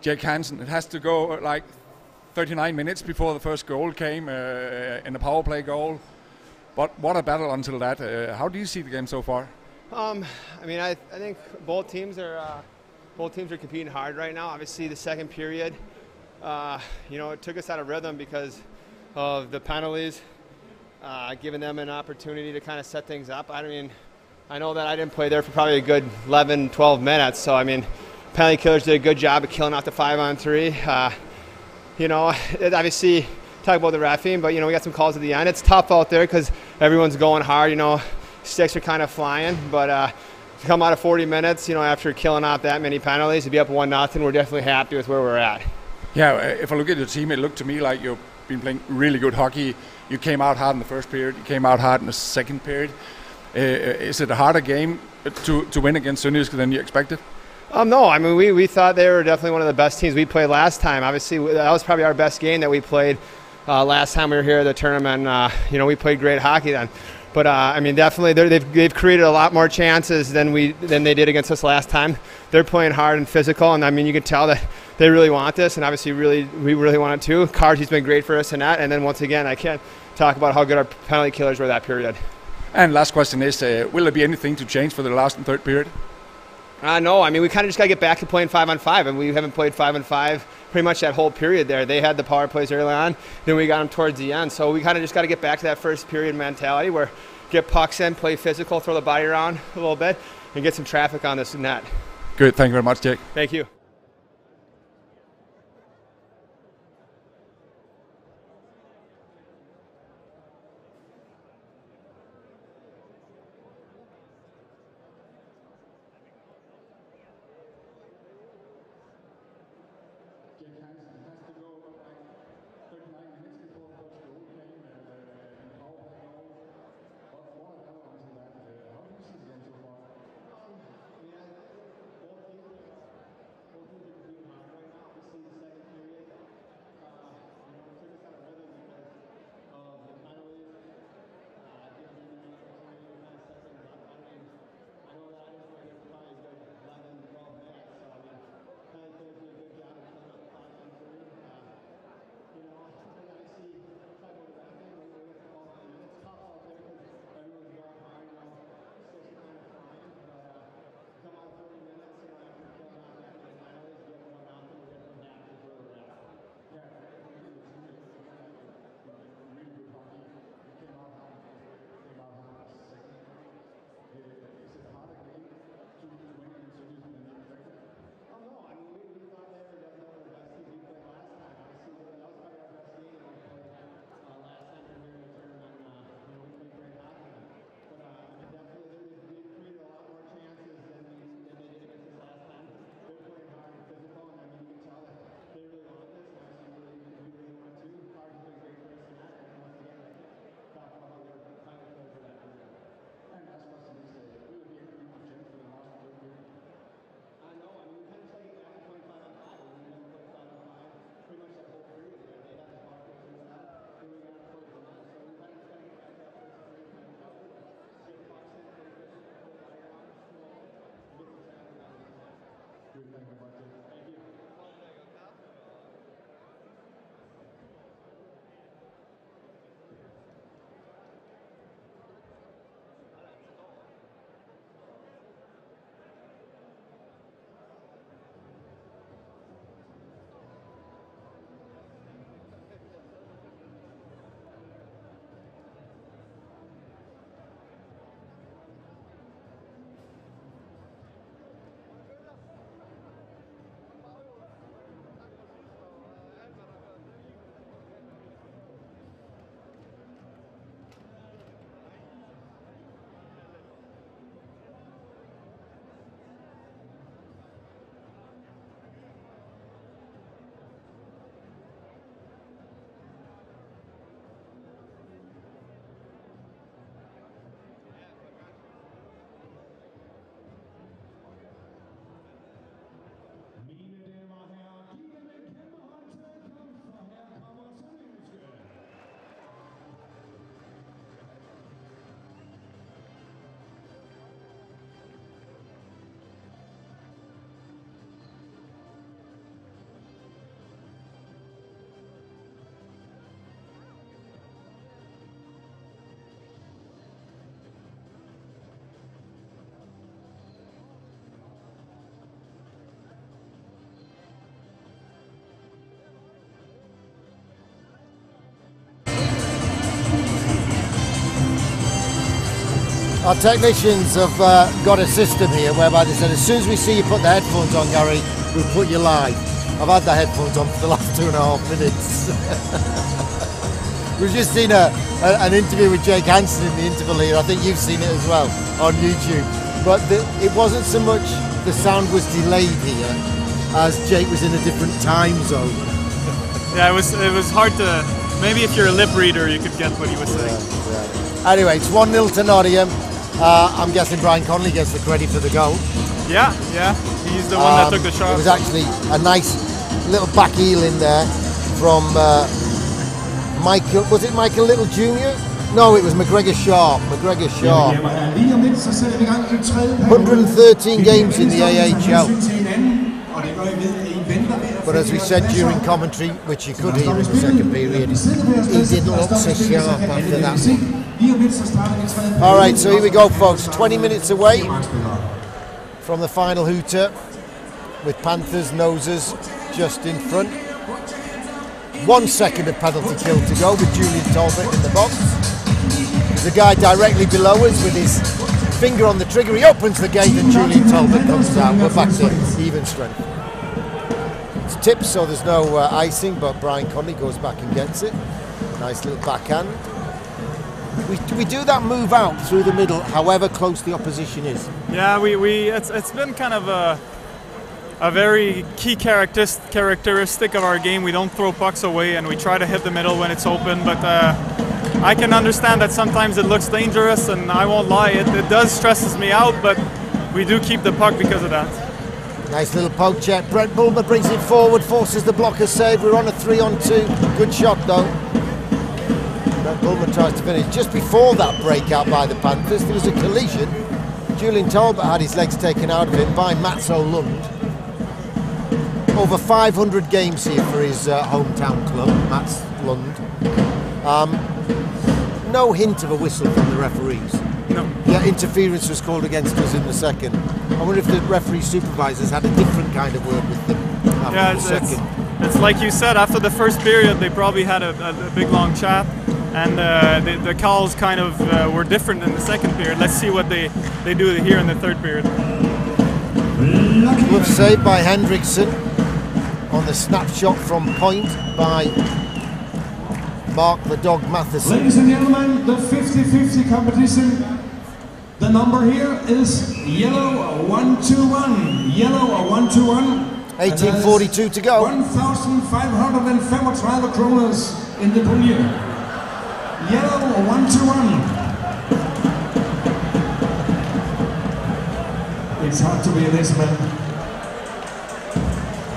Jack Hansen, it has to go like 39 minutes before the first goal came in a power play goal. But what a battle until that. How do you see the game so far? I mean, I think both teams are competing hard right now. Obviously, the second period, it took us out of rhythm because of the penalties, giving them an opportunity to kind of set things up. I know that I didn't play there for probably a good 11, 12 minutes. So, I mean, penalty killers did a good job of killing off the 5-on-3. Obviously, talk about the reffing, but, we got some calls at the end. It's tough out there because everyone's going hard, sticks are kind of flying. But to come out of 40 minutes, after killing off that many penalties, to be up 1-0, we're definitely happy with where we're at. Yeah, if I look at your team, it looked to me like you've been playing really good hockey. You came out hard in the first period, you came out hard in the second period. Is it a harder game to win against SønderjyskE than you expected? No, I mean, we thought they were definitely one of the best teams we played last time. Obviously, that was probably our best game that we played last time we were here at the tournament. We played great hockey then. But, definitely they've created a lot more chances than they did against us last time. They're playing hard and physical, and, you can tell that they really want this, and obviously we really want it too. Cargie's been great for us in that, and then once again, I can't talk about how good our penalty killers were that period. And last question is, will there be anything to change for the last and third period? No, we kind of just got to get back to playing 5-on-5, and we haven't played 5-on-5 pretty much that whole period there. They had the power plays early on, then we got them towards the end. So we kind of just got to get back to that first period mentality where get pucks in, play physical, throw the body around a little bit, and get some traffic on this net. Good, thank you very much, Jake. Thank you. Our technicians have got a system here whereby they said as soon as we see you put the headphones on, Gary, we'll put you live. I've had the headphones on for the last 2.5 minutes. We've just seen an interview with Jake Hansen in the interval here. I think you've seen it as well on YouTube. But it wasn't so much the sound was delayed here as Jake was in a different time zone. Yeah, it was hard to. Maybe if you're a lip reader, you could get what he was saying. Yeah. Anyway, it's 1-0 to Nottingham. I'm guessing Brian Connolly gets the credit for the goal. Yeah, he's the one that took the shot. It was actually a nice little back heel in there from Michael. Was it Michael Little Jr.? No, it was McGregor Sharp. 113 games in the AHL. But as we said during commentary, which you could hear in the second period, he didn't look so sharp after that one. All right, so here we go, folks. 20 minutes away from the final hooter, with Panthers noses just in front. 1 second of penalty kill to go with Julian Talbot in the box. There's a guy directly below us with his finger on the trigger. He opens the gate and Julian Talbot comes out. We're back to even strength. It's tipped, so there's no icing, but Brian Connolly goes back and gets it. Nice little backhand. We do that move out through the middle, however close the opposition is. Yeah, it's been kind of a very key characteristic of our game. We don't throw pucks away, and we try to hit the middle when it's open. But I can understand that sometimes it looks dangerous, and I won't lie, it does stresses me out. But we do keep the puck because of that. Nice little poke check. Brett Bulmer brings it forward, forces the blocker save. We're on a 3-on-2. Good shot though. Brett Bulmer tries to finish. Just before that breakout by the Panthers, there was a collision. Julian Talbot had his legs taken out of it by Mats O'Lund. Over 500 games here for his hometown club, Mats Lund. No hint of a whistle from the referees. No. Yeah, interference was called against us in the second. I wonder if the referee supervisors had a different kind of word with them after the second. It's like you said, after the first period they probably had a big long chat, and the calls kind of were different in the second period. Let's see what they do here in the third period. Glove saved by Hendrickson on the snapshot from point by Mark the Dog Matheson. Ladies and gentlemen, the 50-50 competition. The number here is yellow 121. Yellow 121. 18:42 to go. 1,535 kroners in the pulje. Yellow 121. It's hard to be this man.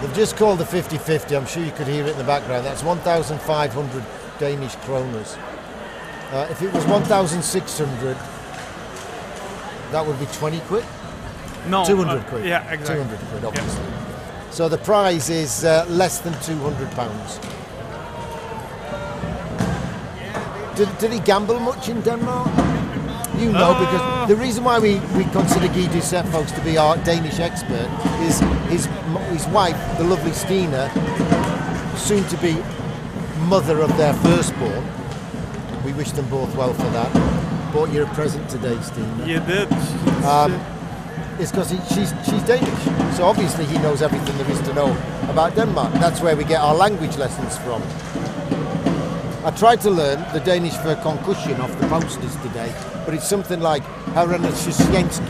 They've just called the 50-50. I'm sure you could hear it in the background. That's 1,500 Danish kroners. If it was 1,600, that would be 20 quid? No. 200 quid. Yeah, exactly. 200 quid, obviously. Yeah. So the prize is less than £200. Did he gamble much in Denmark? You know, because the reason why we consider Guy Doucet, folks, to be our Danish expert is his wife, the lovely Stina, soon to be mother of their firstborn. We wish them both well for that. Bought you a present today, Stina. You did. It's because she's Danish, so obviously he knows everything there is to know about Denmark. That's where we get our language lessons from. I tried to learn the Danish for concussion off the posters today, but it's something like Haranashishensky.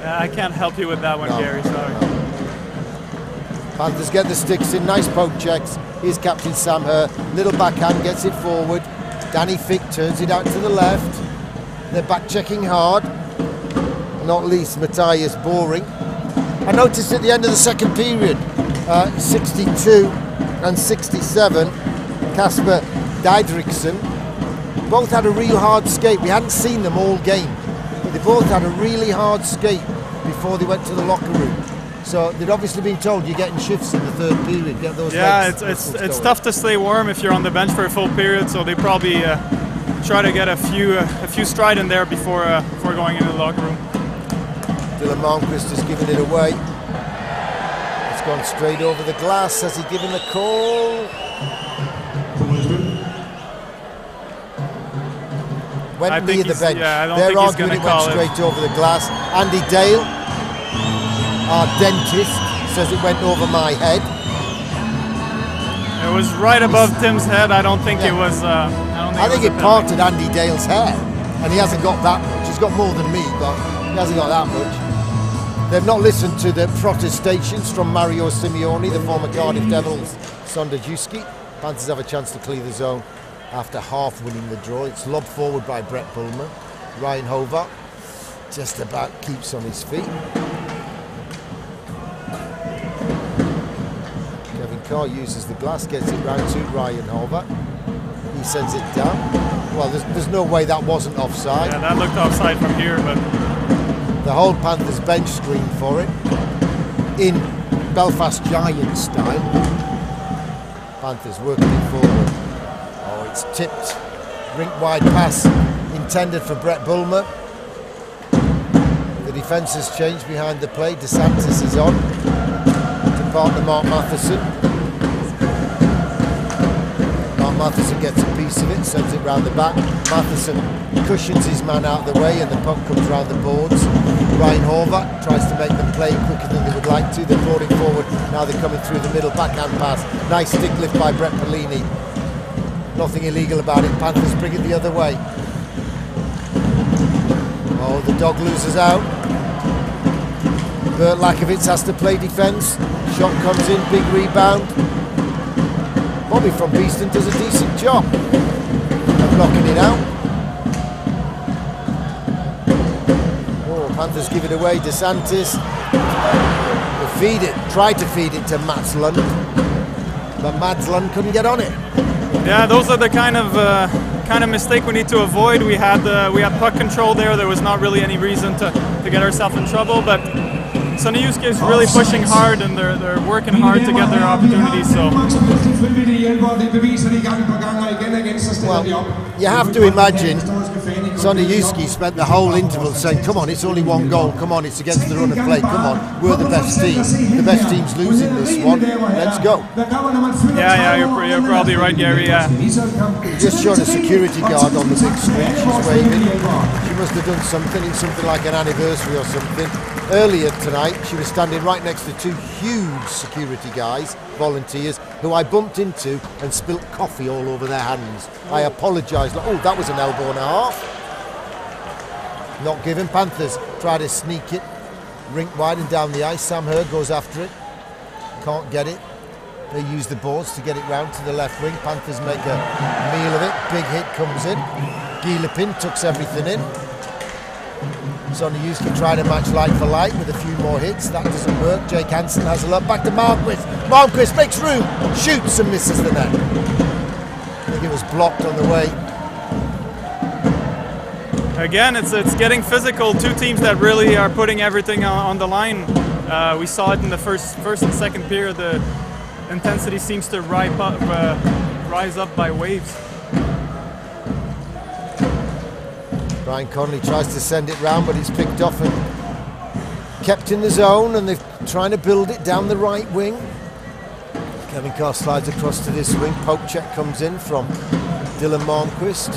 I can't help you with that one, Gary, sorry. No. Panthers get the sticks in, nice poke checks. Here's Captain Sam Herr, little backhand, gets it forward. Danny Fick turns it out to the left. They're back checking hard. Not least Matthias Boring. I noticed at the end of the second period, 62 and 67, Kasper Didriksen both had a real hard skate. We hadn't seen them all game, but they both had a really hard skate before they went to the locker room. So they'd obviously been told you're getting shifts in the third period. Get those legs. It's tough to stay warm if you're on the bench for a full period. So they probably try to get a few stride in there before going into the locker room. Dylan Malmquist has given it away. It's gone straight over the glass. Has he given a call? Went near the bench. Yeah, I don't They're think he's arguing going it to went call it. straight over the glass. Andy Dale, our dentist, says it went over my head. It was right above Tim's head. I don't think it was. I think it parted Andy Dale's hair, and he hasn't got that much. He's got more than me, but he hasn't got that much. They've not listened to the protestations from Mario Simeone, the former Cardiff Devils, SønderjyskE. Panthers have a chance to clear the zone after half winning the draw. It's lobbed forward by Brett Bulmer. Ryan Hobart just about keeps on his feet. Kevin Carr uses the glass, gets it round to Ryan Hobart. He sends it down. Well, there's no way that wasn't offside. Yeah, that looked offside from here, but the whole Panthers bench screen for it in Belfast Giants style. Panthers working it forward. Oh, it's tipped. Rink wide pass intended for Brett Bulmer. The defence has changed behind the play. DeSantis is on to partner Mark Matheson. Mark Matheson gets a piece of it, sends it round the back. Matheson cushions his man out of the way and the puck comes round the boards. Ryan Horvath tries to make them play quicker than they would like to. They're brought it forward. Now they're coming through the middle. Backhand pass. Nice stick lift by Brett Pelini. Nothing illegal about it. Panthers bring it the other way. Oh, the dog loses out. Bert Lakovitz has to play defence. Shot comes in. Big rebound. Bobby from Beeston does a decent job of knocking it out. Oh, Panthers give it away. DeSantis. They feed it. Tried to feed it to Mats Lund, but Mats Lund couldn't get on it. yeah, those are the kind of mistake we need to avoid. We had puck control there. There was not really any reason to get ourselves in trouble, but SønderjyskE is really pushing hard and they're working hard to get their opportunities. So. Well, you have to imagine SønderjyskE spent the whole interval saying, come on, it's only one goal, come on, it's against the run of play, come on, we're the best team. The best team's losing this one, let's go. Yeah, you're probably right, Gary, yeah. Just showed a security guard on the big screen, she's waving. She must have done something, it's something like an anniversary or something. Earlier tonight, she was standing right next to two huge security guys, volunteers, who I bumped into and spilt coffee all over their hands. I apologised, like, oh, that was an elbow and a half. Not given. Panthers try to sneak it, rink wide and down the ice. Sam Hurd goes after it, can't get it. They use the boards to get it round to the left wing. Panthers make a meal of it. Big hit comes in. Gielepin tucks everything in. SønderjyskE try to match light for light with a few more hits. That doesn't work. Jake Hansen has a look. Back to Marquis. Marquis makes room. Shoots and misses the net. I think it was blocked on the way. Again, it's getting physical. Two teams that really are putting everything on the line. We saw it in the first and second period. The intensity seems to rise up by waves. Brian Connolly tries to send it round, but it's picked off and kept in the zone, and they're trying to build it down the right wing. Kevin Carr slides across to this wing. Poke check comes in from Dylan Malmquist.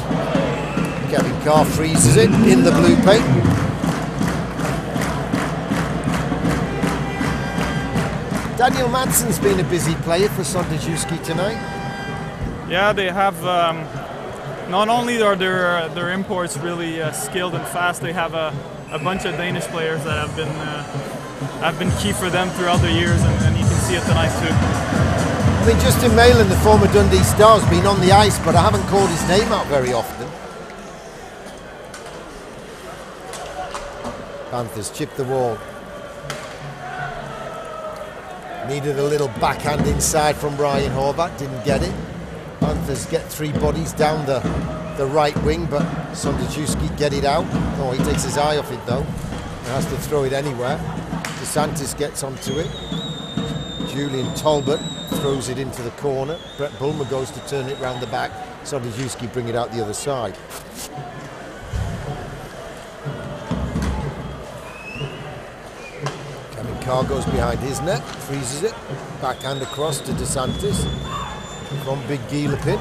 Kevin Carr freezes it in the blue paint. Daniel Madsen's been a busy player for SønderjyskE tonight. Yeah, they have. Not only are their imports really skilled and fast, they have a bunch of Danish players that have been key for them throughout the years, and you can see it tonight too. I mean, Justin Mayland, the former Dundee Star, has been on the ice, but I haven't called his name out very often. Panthers chip the wall. Needed a little backhand inside from Ryan Horvath, didn't get it. Panthers get three bodies down the right wing, but SønderjyskE get it out. Oh, he takes his eye off it though. He has to throw it anywhere. DeSantis gets onto it. Julian Talbot throws it into the corner. Brett Bulmer goes to turn it round the back. SønderjyskE bring it out the other side. Kevin Carr goes behind his net, freezes it. Backhand across to DeSantis. From Big Gielepin.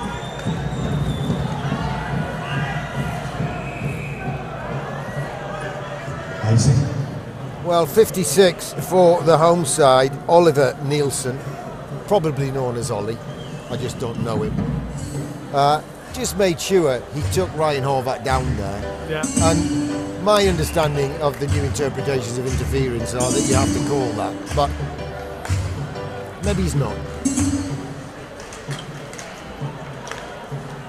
icing. Well, 56 for the home side, Oliver Nielsen, probably known as Ollie, I just don't know him. Just made sure he took Ryan Horvath down there. Yeah. And my understanding of the new interpretations of interference are that you have to call that, but maybe he's not.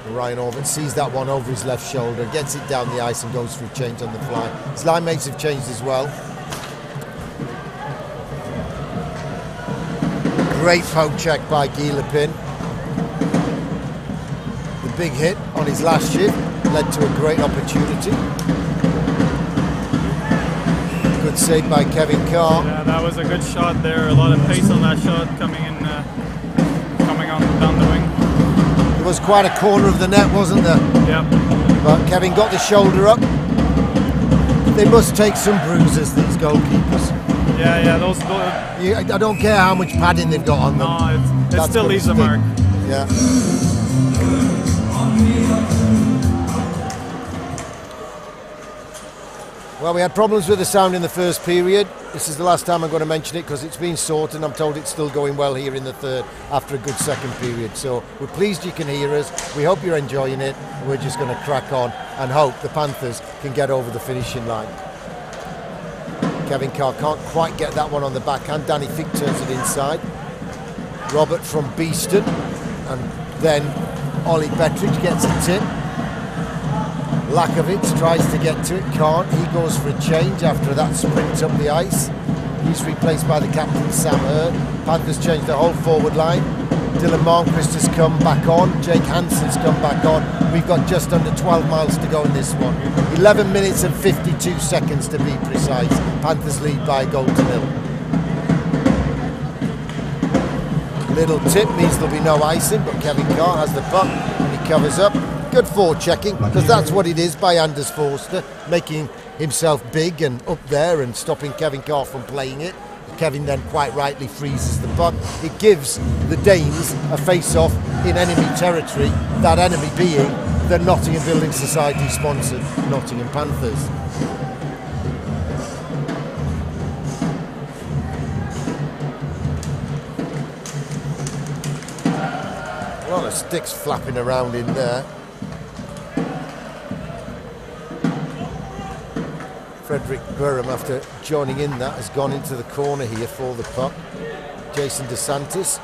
Ryan Horvath sees that one over his left shoulder, gets it down the ice and goes for a change on the fly. His line mates have changed as well. Great poke check by Gilipin. The big hit on his last shift led to a great opportunity. Good save by Kevin Carr. Yeah, that was a good shot there. A lot of pace on that shot coming in, coming on down the wing. There was quite a corner of the net, wasn't there? Yep. But Kevin got the shoulder up. They must take some bruises, these goalkeepers. Yeah, those. I don't care how much padding they've got on them. No, it still leaves a mark. Yeah. Well, we had problems with the sound in the first period. This is the last time I'm going to mention it because it's been sorted and I'm told it's still going well here in the third after a good second period. So we're pleased you can hear us. We hope you're enjoying it. We're just going to crack on and hope the Panthers can get over the finishing line. Kevin Carr can't quite get that one on the backhand. Danny Fick turns it inside. Robert from Beeston. And then Ollie Bettridge gets a tip. Lakovitz tries to get to it, can't. He goes for a change after that sprint up the ice. He's replaced by the captain, Sam Hurd. Panthers change the whole forward line. Dylan Malmquist has come back on. Jake Hansen's come back on. We've got just under 12 miles to go in this one. 11 minutes and 52 seconds to be precise. Panthers lead by a goal to nil. Little tip means there'll be no icing, but Kevin Carr has the puck and he covers up. Good forechecking, because that's what it is by Anders Forster, making himself big and up there and stopping Kevin Carr from playing it. Kevin then quite rightly freezes the puck. It gives the Danes a face-off in enemy territory, that enemy being the Nottingham Building Society sponsored Nottingham Panthers. A lot of sticks flapping around in there. Frederick Burham, after joining in that, has gone into the corner here for the puck. Jason DeSantis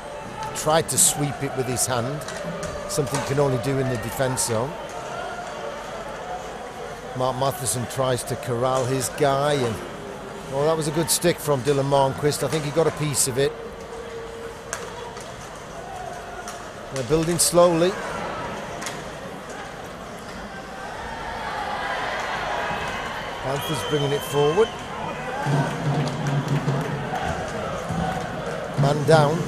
tried to sweep it with his hand, something he can only do in the defence zone. Mark Matheson tries to corral his guy, and well, that was a good stick from Dylan Malmquist. I think he got a piece of it. They're building slowly. Panthers bringing it forward. Man down.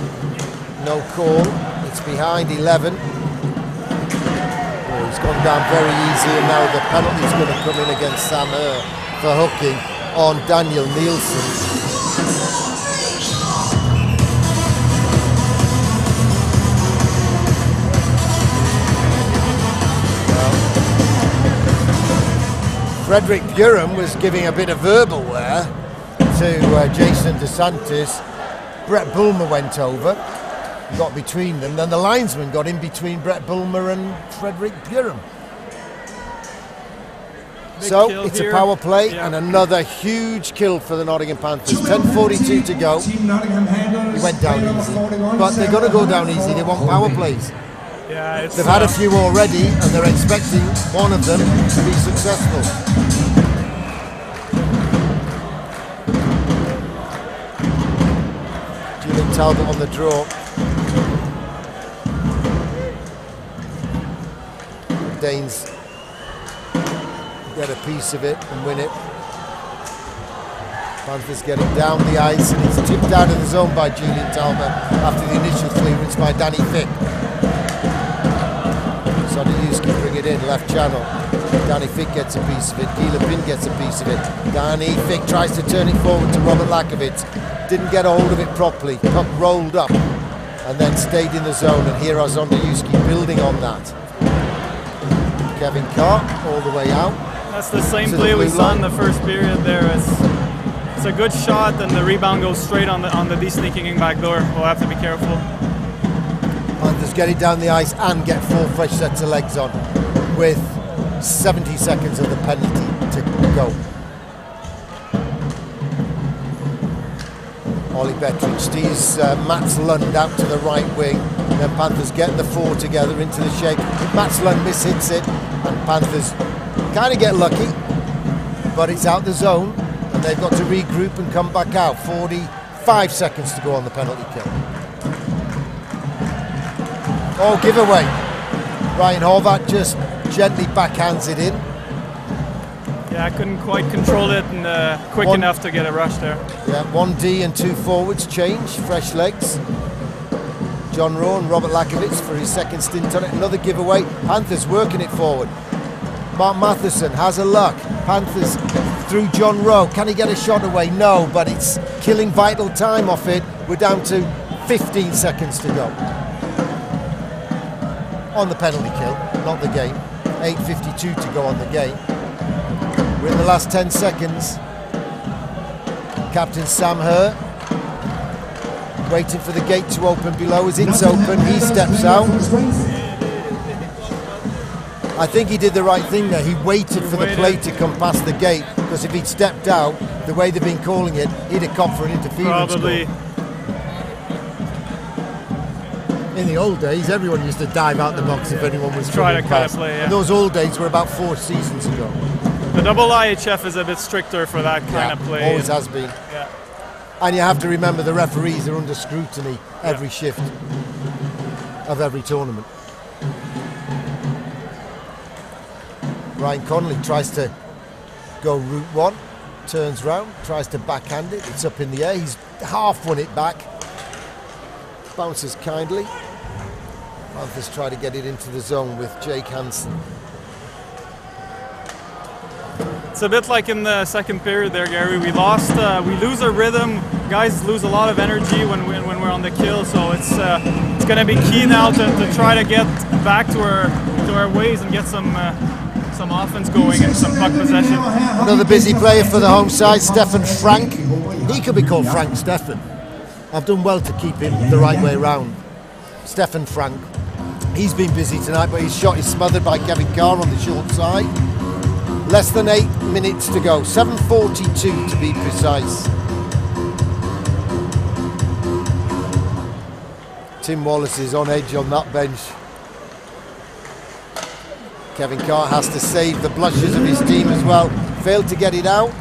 No call. It's behind 11. Oh, he's gone down very easy, and now the penalty's going to come in against Sam Hurd for hooking on Daniel Nielsen. Frederick Burham was giving a bit of verbal there to Jason DeSantis. Brett Bulmer went over, got between them, then the linesman got in between Brett Bulmer and Frederick Burham. So it's a power play and another huge kill for the Nottingham Panthers. 10:42 to go. He went down easy, but they're going to go down easy. They want power plays. Yeah, they've had a few already, and they're expecting one of them to be successful. Julian Talbot on the draw. The Danes get a piece of it and win it. Panthers get it down the ice, and it's tipped out of the zone by Julian Talbot after the initial clearance by Danny Fick. SønderjyskE bring it in, left channel. Danny Fick gets a piece of it. Gilipin gets a piece of it. Danny Fick tries to turn it forward to Robert Lakovitz. Didn't get a hold of it properly. Puck rolled up and then stayed in the zone. And here are SønderjyskE building on that. Kevin Carr all the way out. That's the same play we saw in the first period there. It's a good shot, and the rebound goes straight on the de-sneaking in back door. We'll have to be careful. Panthers get it down the ice and get 4 fresh sets of legs on with 70 seconds of the penalty to go. Ollie Bettridge steers Mats Lund out to the right wing. Then Panthers get the 4 together into the shape. Mats Lund mishits it, and Panthers kind of get lucky, but it's out the zone, and they've got to regroup and come back out. 45 seconds to go on the penalty kill. Oh, giveaway. Ryan Horvath just gently backhands it in. Yeah, I couldn't quite control it and quick enough to get a rush there. Yeah, 1D and 2 forwards change, fresh legs. John Rowe and Robert Lakovitz for his second stint on it. Another giveaway. Panthers working it forward. Mark Matheson has a luck. Panthers through John Rowe. Can he get a shot away? No, but it's killing vital time off it. We're down to 15 seconds to go. On the penalty kill, not the game. 8:52 to go on the game. We're in the last 10 seconds. Captain Sam Herr waiting for the gate to open below. As it's open, he steps out. I think he did the right thing there. He waited for the play to come past the gate, because if he'd stepped out, the way they've been calling it, he'd have caught for an interference. Probably. Goal. In the old days, everyone used to dive out the box if anyone was trying to cut past. a play. Yeah. And those old days were about 4 seasons ago. The double IHF is a bit stricter for that kind of play. Always has been. Yeah. And you have to remember the referees are under scrutiny every shift of every tournament. Ryan Connolly tries to go route 1, turns round, tries to backhand it. It's up in the air. He's half won it back. Bounces kindly. Panthers try to get it into the zone with Jake Hansen. It's a bit like in the second period there, Gary. We lose our rhythm. Guys lose a lot of energy when we're on the kill. So it's going to be key now to try to get back to our ways and get some offense going and some puck possession. Another busy player for the home side, Stefan Frank. He could be called Frank Stefan. I've done well to keep him the right way round. Stefan Frank. He's been busy tonight, but his shot is smothered by Kevin Carr on the short side. Less than 8 minutes to go. 7:42 to be precise. Tim Wallace is on edge on that bench. Kevin Carr has to save the blushes of his team as well. Failed to get it out.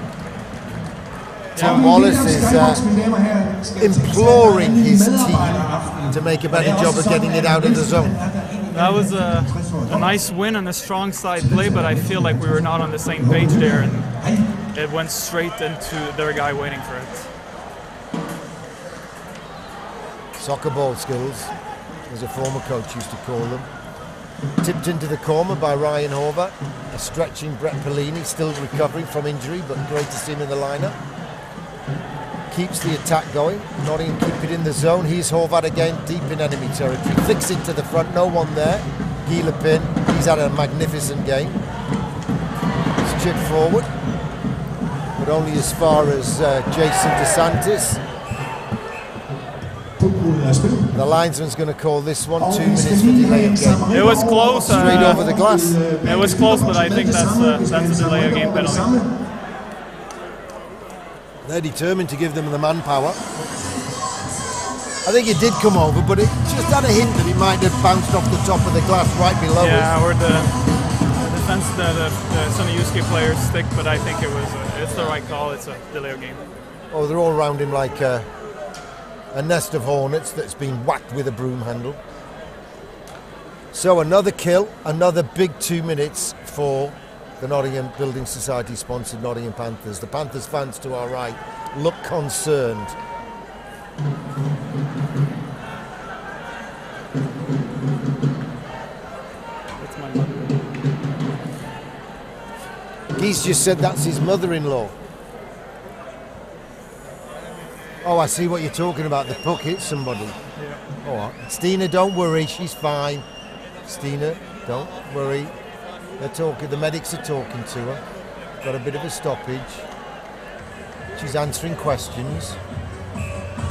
Tim Wallace is imploring his team to make a better job of getting it out of the zone. That was a nice win and a strong side play, but I feel like we were not on the same page there, and it went straight into their guy waiting for it. Soccer ball skills, as a former coach used to call them. Tipped into the corner by Ryan Horvath. A stretching Brett Pellini, still recovering from injury, but great to see him in the lineup. Keeps the attack going. Nottingham keep it in the zone. Here's Horvath again, deep in enemy territory. Flicks it to the front, no one there. Guy Lepin, he's had a magnificent game. It's chipped forward, but only as far as Jason DeSantis. The linesman's going to call this one 2 minutes for delay of game. It was close. Straight over the glass. It was close, but I think that's a delay of game penalty. They're determined to give them the manpower. I think it did come over, but it just had a hint that it might have bounced off the top of the glass right below us. Yeah, or the defense, the SønderjyskE players stick, but I think it's the right call. It's a delay of game. Oh, they're all around him like a nest of hornets that's been whacked with a broom handle. So another kill, another big 2 minutes for the Nottingham Building Society sponsored Nottingham Panthers. The Panthers fans to our right look concerned. That's my mother. He's just said that's his mother-in-law. Oh, I see what you're talking about. The puck hit somebody. Yeah. All right. Stina, don't worry. She's fine. Stina, don't worry. They're talking. The medics are talking to her. got a bit of a stoppage. She's answering questions.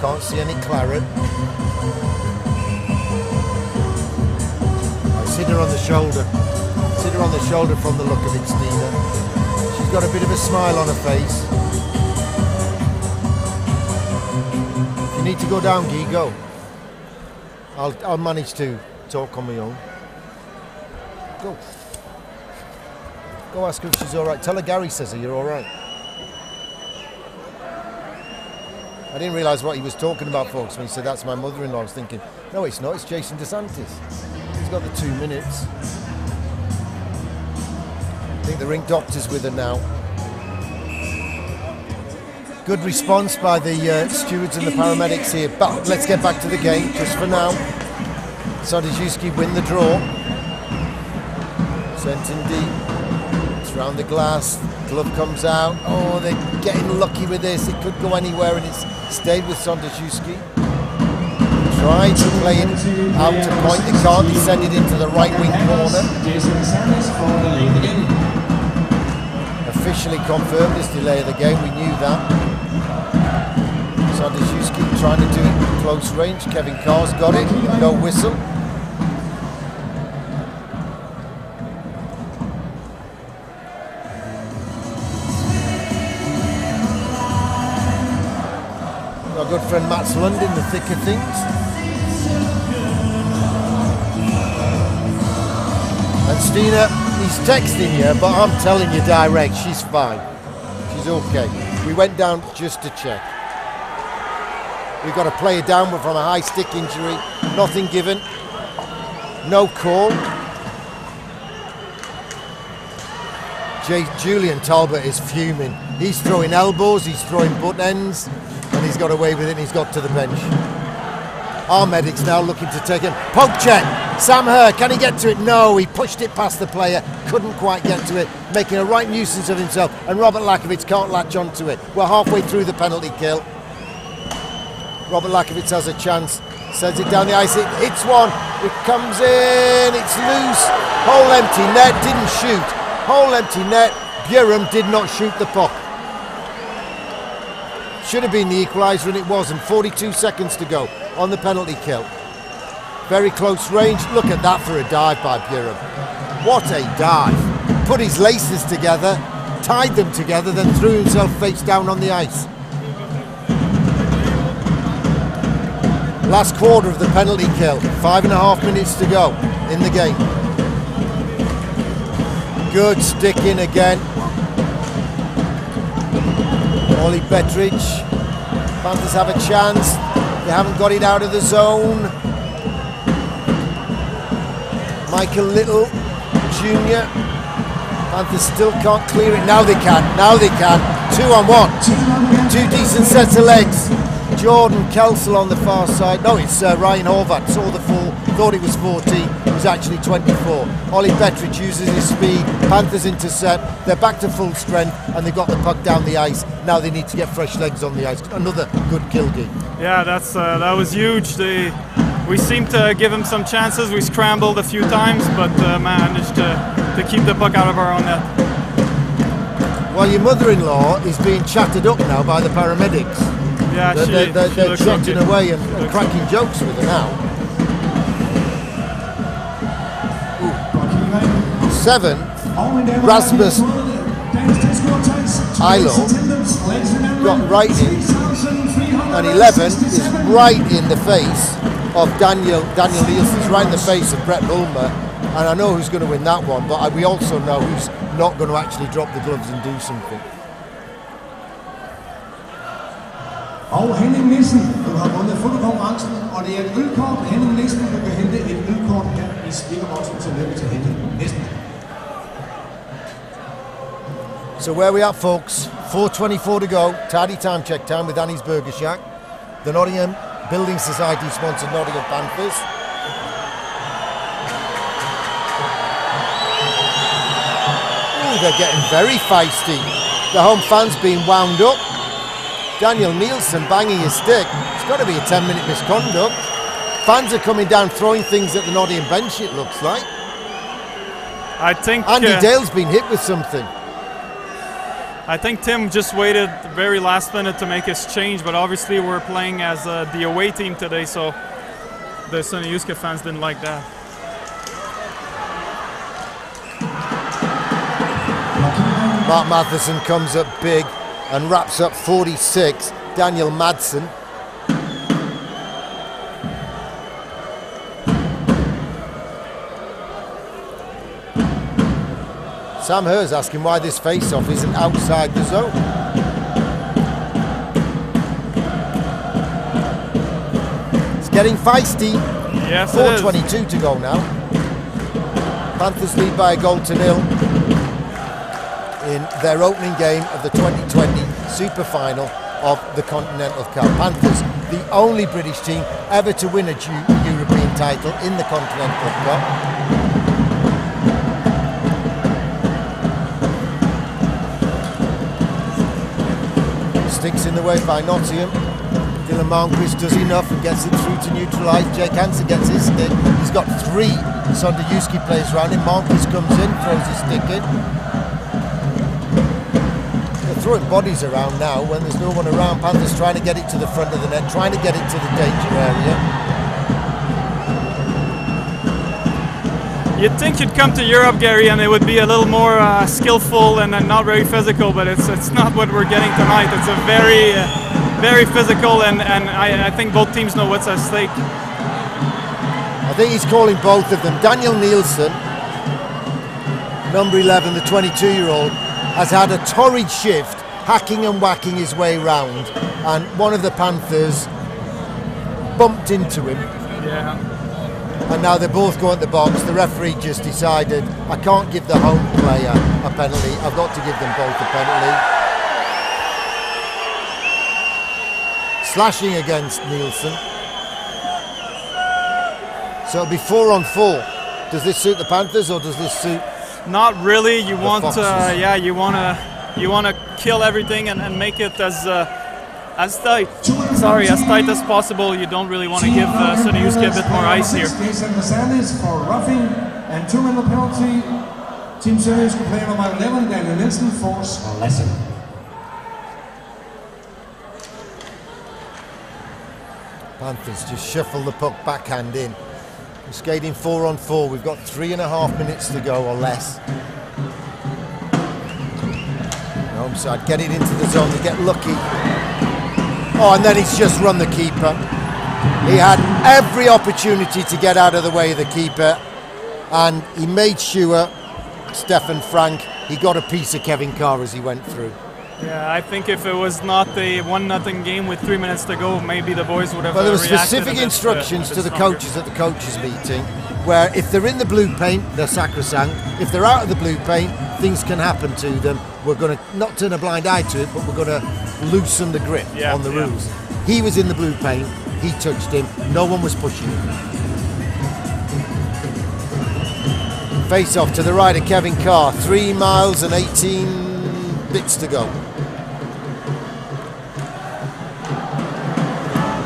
Can't see any claret. I sit her on the shoulder. Sit her on the shoulder from the look of it, Stina. She's got a bit of a smile on her face. If you need to go down, Guy, go. I'll manage to talk on my own. Go. Go ask her if she's all right. Tell her Gary says you're all right. I didn't realise what he was talking about, folks, when he said that's my mother-in-law. I was thinking, no, it's not. It's Jason DeSantis. He's got the 2 minutes. I think the rink doctor's with her now. Good response by the stewards and the paramedics here. But let's get back to the game just for now. SønderjyskE win the draw. Sent in deep. It's round the glass. Glove comes out. Oh, they're getting lucky with this. It could go anywhere, and it's stayed with SønderjyskE. Tried to play it out to point. They can't. They send it into the right wing corner. Officially confirmed this delay of the game. We knew that. SønderjyskE trying to do it close range. Kevin Carr's got it. No whistle. Our good friend Matt's Lund in the thick of things. And Stina, he's texting you, but I'm telling you direct, she's fine. She's okay. We went down just to check. We've got to play her down from a high stick injury. Nothing given. No call. Julian Talbot is fuming. He's throwing elbows, he's throwing butt ends, and he's got away with it and he's got to the bench. Our medic's now looking to take him. Poke check. Sam Herr, can he get to it? No, he pushed it past the player, couldn't quite get to it, making a right nuisance of himself, and Robert Lakovitz can't latch onto it. We're halfway through the penalty kill. Robert Lakovitz has a chance, sends it down the ice, it hits one, it comes in, it's loose, hole empty net, didn't shoot. Hole empty net, Bjurrum did not shoot the puck. Should have been the equaliser and it wasn't. 42 seconds to go on the penalty kill. Very close range. Look at that for a dive by Bjurrum. What a dive. Put his laces together, tied them together, then threw himself face down on the ice. Last quarter of the penalty kill. 5.5 minutes to go in the game. Good stick in again. Ollie Bettridge. Panthers have a chance. They haven't got it out of the zone. Michael Little Jr. Panthers still can't clear it. Now they can. Now they can. 2-on-1. Two decent sets of legs. Jordan Kelsel on the far side. No, it's Ryan Horvath. Saw the fall. Thought it was 14. It was actually 24. Ollie Bettridge uses his speed. Panthers intercept. They're back to full strength and they've got the puck down the ice. Now they need to get fresh legs on the ice. Another good kill game. Yeah, that was huge. We seemed to give him some chances. We scrambled a few times, but managed to keep the puck out of our own net. Well, your mother-in-law is being chatted up now by the paramedics. Yeah, they're chatting away and cracking jokes with her now. Ooh. 7, Rasmus Ilo got right in, and 11 is right in the face of Daniel Nielsen's right in the face of Brett Ulmer, and I know who's going to win that one, but we also know who's not going to actually drop the gloves and do something. Og Henning Nielsen, du har vundet fotokonkurrencen, og det er et ølkort. Henning Nielsen, du kan hente et ølkort her i speakerboksen til lykke til Henning Nielsen. So where we at, folks? 4:24 to go. Tidy time check time with Annie's Burger Shack. The Nottingham Building Society sponsored Nottingham Panthers. Ooh, they're getting very feisty. The home fans being wound up. Daniel Nielsen banging his stick. It's got to be a 10-minute misconduct. Fans are coming down throwing things at the Nottingham bench, it looks like. I think Andy Dale's been hit with something. I think Tim just waited the very last minute to make his change, but obviously we're playing as the away team today, so the SønderjyskE fans didn't like that. Mark Matheson comes up big and wraps up 46. Daniel Madsen. Sam Herr's asking why this face-off isn't outside the zone. It's getting feisty. Yes, 4:22 to go now. Panthers lead by a goal to 0 in their opening game of the 2020 Super Final of the Continental Cup. Panthers, the only British team ever to win a European title in the Continental Cup. Sticks in the way by Nottingham. Dylan Malmquist does enough and gets it through to neutralise. Jake Hansen gets his stick. He's got 3 SønderjyskE players around him. Malmquist comes in, throws his stick in. They're throwing bodies around now when there's no one around. Panthers trying to get it to the front of the net, trying to get it to the danger area. You'd think you'd come to Europe, Gary, and it would be a little more skillful and not very physical, but it's not what we're getting tonight. It's a very physical, and I think both teams know what's at stake. I think he's calling both of them. Daniel Nielsen, number 11, the 22-year-old, has had a torrid shift, hacking and whacking his way round, and one of the Panthers bumped into him. Yeah. And now they both go at the box. The referee just decided, I can't give the home player a penalty. I've got to give them both a penalty. Slashing against Nielsen. So it'll be 4-on-4. Does this suit the Panthers or does this suit? Not really. You want, Foxes? you wanna kill everything and make it as tight. Sorry, as tight as possible. You don't really want to give SønderjyskE a bit more ice here. For roughing and 2-minute penalty. Team SønderjyskE player number 11, Daniel Nielsen, force a lesson. Panthers just shuffle the puck backhand in. We're skating 4-on-4. We've got 3.5 minutes to go or less. Home side, get it into the zone. They get lucky. Oh, and then he's just run the keeper. He had every opportunity to get out of the way of the keeper, and he made sure, Stefan Frank, he got a piece of Kevin Carr as he went through. Yeah, I think if it was not a 1-0 game with 3 minutes to go, maybe the boys would have. Well, there were specific instructions to the coaches at the coaches meeting, where if they're in the blue paint, they're sacrosanct. If they're out of the blue paint, things can happen to them. We're going to not turn a blind eye to it, but we're going to loosen the grip on the rules. He was in the blue paint. He touched him. No one was pushing him. Face off to the right of Kevin Carr. 3 miles and 18 bits to go.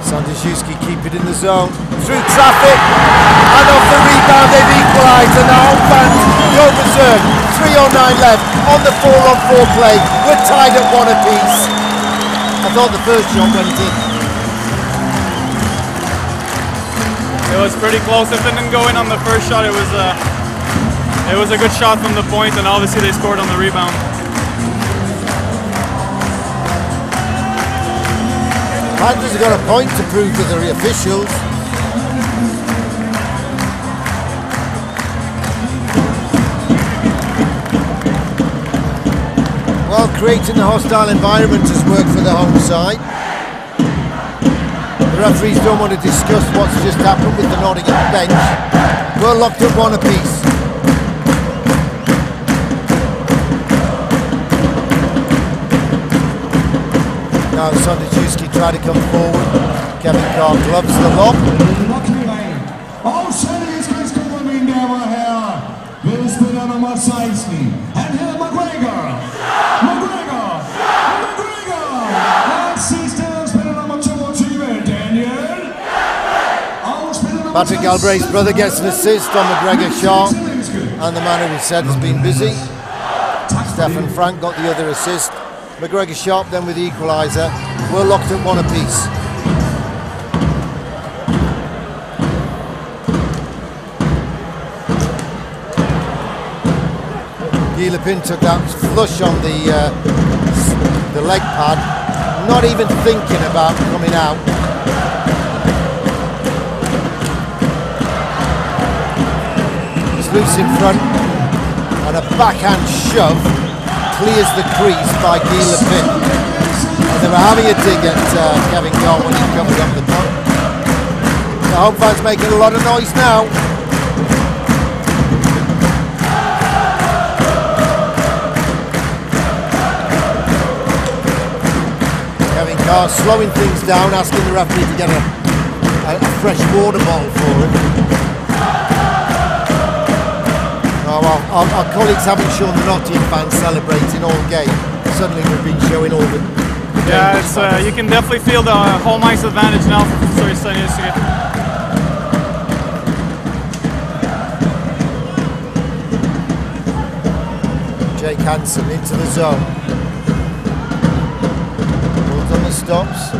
SønderjyskE keep it in the zone, through traffic, and off the rebound they've equalised, and the home fans go berserk. 3:09 left on the 4-on-4 play. We're tied at 1 apiece. I thought the first shot went in. It was pretty close. It didn't go in on the first shot. It was a good shot from the point, and obviously they scored on the rebound. Panthers have got a point to prove to the officials. Well, creating a hostile environment has worked for the home side. The referees don't want to discuss what's just happened with the Nottingham bench. We're locked at 1 apiece. Now SønderjyskE try to come forward. Kevin Carr gloves the lob. Og SønderjyskE kommer, mine damer og herrer, ved spiller nummer 16. Han hedder McGregor. Og sidste spiller nummer 22, Daniel. Patrick Galbraith's brother gets an assist on McGregor's shot, and the man who was said has been busy. Stefan Frank got the other assist McGregor sharp then with the equaliser. We're locked at 1 apiece. Gilipin took that flush on the leg pad, not even thinking about coming out. It's loose in front, and a backhand shove clears the crease by Gilipin. And they were having a dig at Kevin Carr when he covered up the puck. The home fans making a lot of noise now. Carr slowing things down, asking the referee to get a fresh water bottle for him. Oh, our colleagues haven't shown the Nottingham fans celebrating all game. Suddenly we've been showing all the yeah, it's you can definitely feel the home ice advantage now for SønderjyskE. Jake Hansen into the zone. On the stops.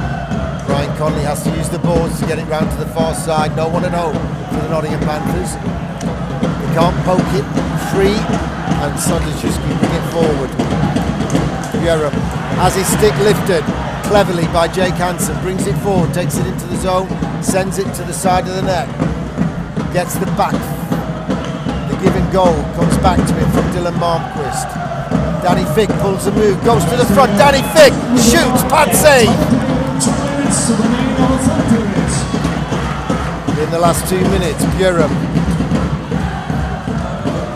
Brian Conley has to use the boards to get it round to the far side. No one at home for the Nottingham Panthers. They can't poke it free, and SønderjyskE bring it forward. Bjørn has his stick lifted cleverly by Jake Hansen, brings it forward, takes it into the zone, sends it to the side of the net, gets the back. The give and goal comes back to him from Dylan Malmquist. Danny Fick pulls a move, goes to the front. Danny Fick shoots, pad save. In the last 2 minutes, Bjørn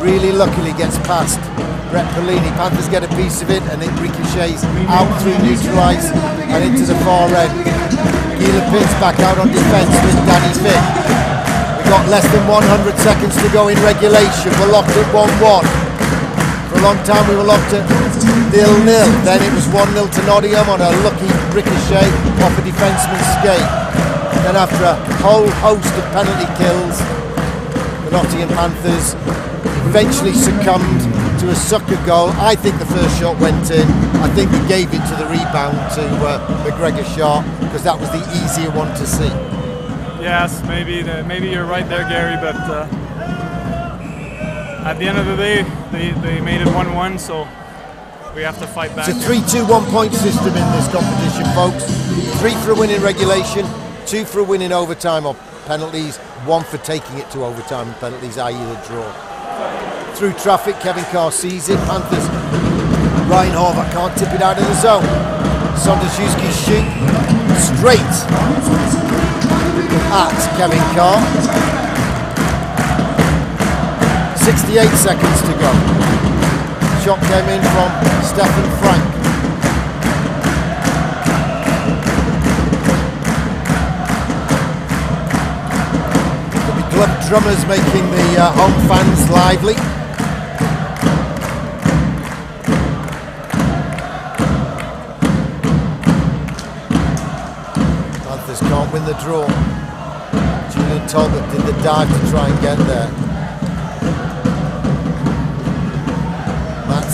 really luckily gets past Brett Pellini. Panthers get a piece of it, and it ricochets out through neutralise and into the far end. Gilipin's back out on defence with Danny Fick. We've got less than 100 seconds to go in regulation. We're locked at 1-1. For a long time we were locked at 0-0, then it was 1-0 to Nottingham on a lucky ricochet off a defenceman's skate. Then after a whole host of penalty kills, the Nottingham Panthers eventually succumbed to a sucker goal. I think the first shot went in. I think we gave it to the rebound to McGregor Sharp, because that was the easier one to see. Yes, maybe you're right there, Gary, but at the end of the day, they made it 1-1, so we have to fight back. It's a 3-2-1 point system in this competition, folks. 3 for a win in regulation, 2 for a win in overtime or penalties, 1 for taking it to overtime and penalties, i.e. the draw. Through traffic, Kevin Carr sees it. Panthers, Ryan Horvath can't tip it out of the zone. SønderjyskE shoot straight at Kevin Carr. 68 seconds to go. Shot came in from Stefan Frank. There'll be club drummers making the home fans lively. Panthers can't win the draw. Julian Talbot did the dive to try and get there.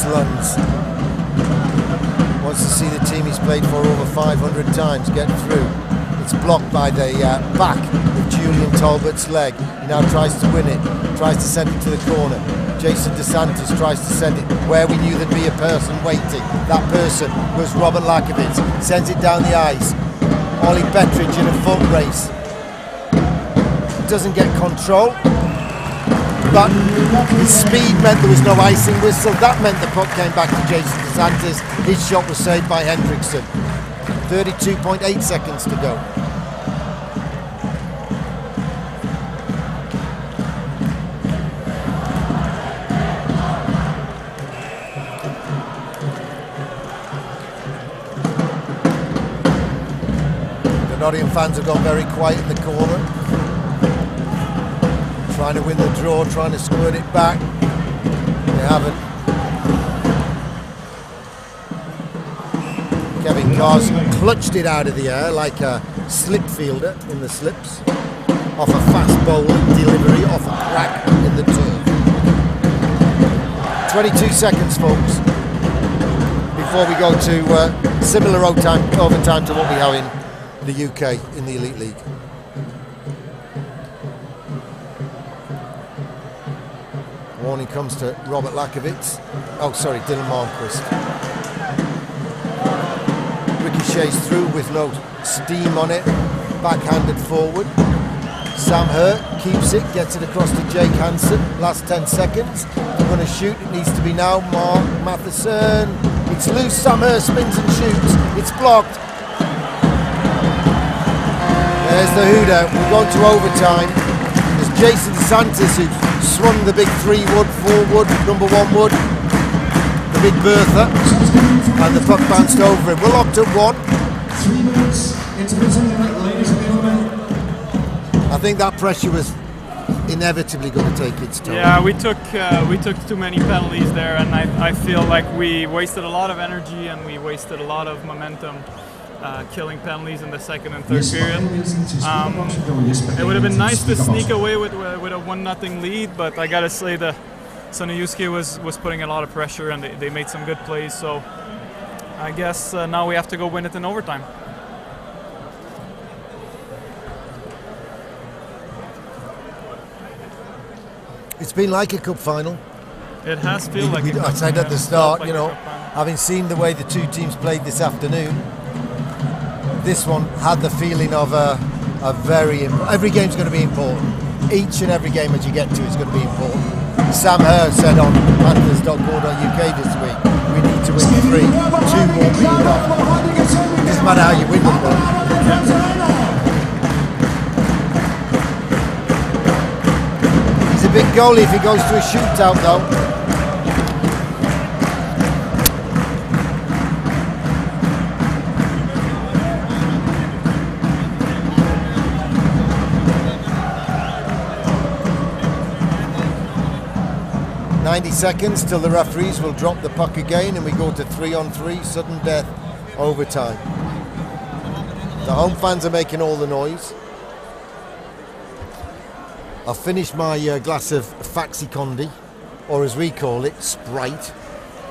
Lunds wants to see the team he's played for over 500 times get through. It's blocked by the back of Julian Talbot's leg. He now tries to win it, tries to send it to the corner. Jason DeSantis tries to send it where we knew there'd be a person waiting. That person was Robert Lakovitz. Sends it down the ice. Ollie Bettridge in a foot race. Doesn't get control. But his speed meant there was no icing whistle. That meant the puck came back to Jason DeSantis. His shot was saved by Hendrickson. 32.8 seconds to go. The Nottingham fans have gone very quiet in the corner. Trying to win the draw, trying to squirt it back. They haven't. Kevin Carr's clutched it out of the air like a slip fielder in the slips. Off a fast bowling delivery, off a crack in the turf. 22 seconds, folks, before we go to similar overtime to what we have in the UK in the Elite League. Warning comes to Robert Lakovitz. Oh, sorry, Dylan Marnquist. Ricochets through with no steam on it. Backhanded forward. Sam Hurt keeps it, gets it across to Jake Hansen. Last 10 seconds. They're going to shoot. It needs to be now. Mark Matheson. It's loose. Sam Hurt spins and shoots. It's blocked. There's the hootout. We're going to overtime. There's Jason DeSantis who swung the big 3-wood, 4-wood, number 1-wood, the big Bertha, and the puck bounced over him. We're locked at 1. 3 minutes into the second, ladies and gentlemen. I think that pressure was inevitably going to take its toll. Yeah, we took too many penalties there, and I feel like we wasted a lot of energy and we wasted a lot of momentum. Killing penalties in the second and third period. It would have been nice to sneak away with a 1-0 lead, but I gotta say the SønderjyskE was putting a lot of pressure and they made some good plays. So I guess now we have to go win it in overtime. It's been like a cup final. It has felt like I said at the start, you know, having seen the way the two teams played this afternoon, this one had the feeling of every game's going to be important. Each and every game as you get to is going to be important. Sam Hurt said on Panthers.co.uk this week, we need to win 3, 2 more be enough. It doesn't matter how you win them though. He's a big goalie if he goes to a shootout though. 90 seconds till the referees will drop the puck again and we go to 3-on-3 sudden death overtime. The home fans are making all the noise. I've finished my glass of Faxi Condi, or as we call it, Sprite.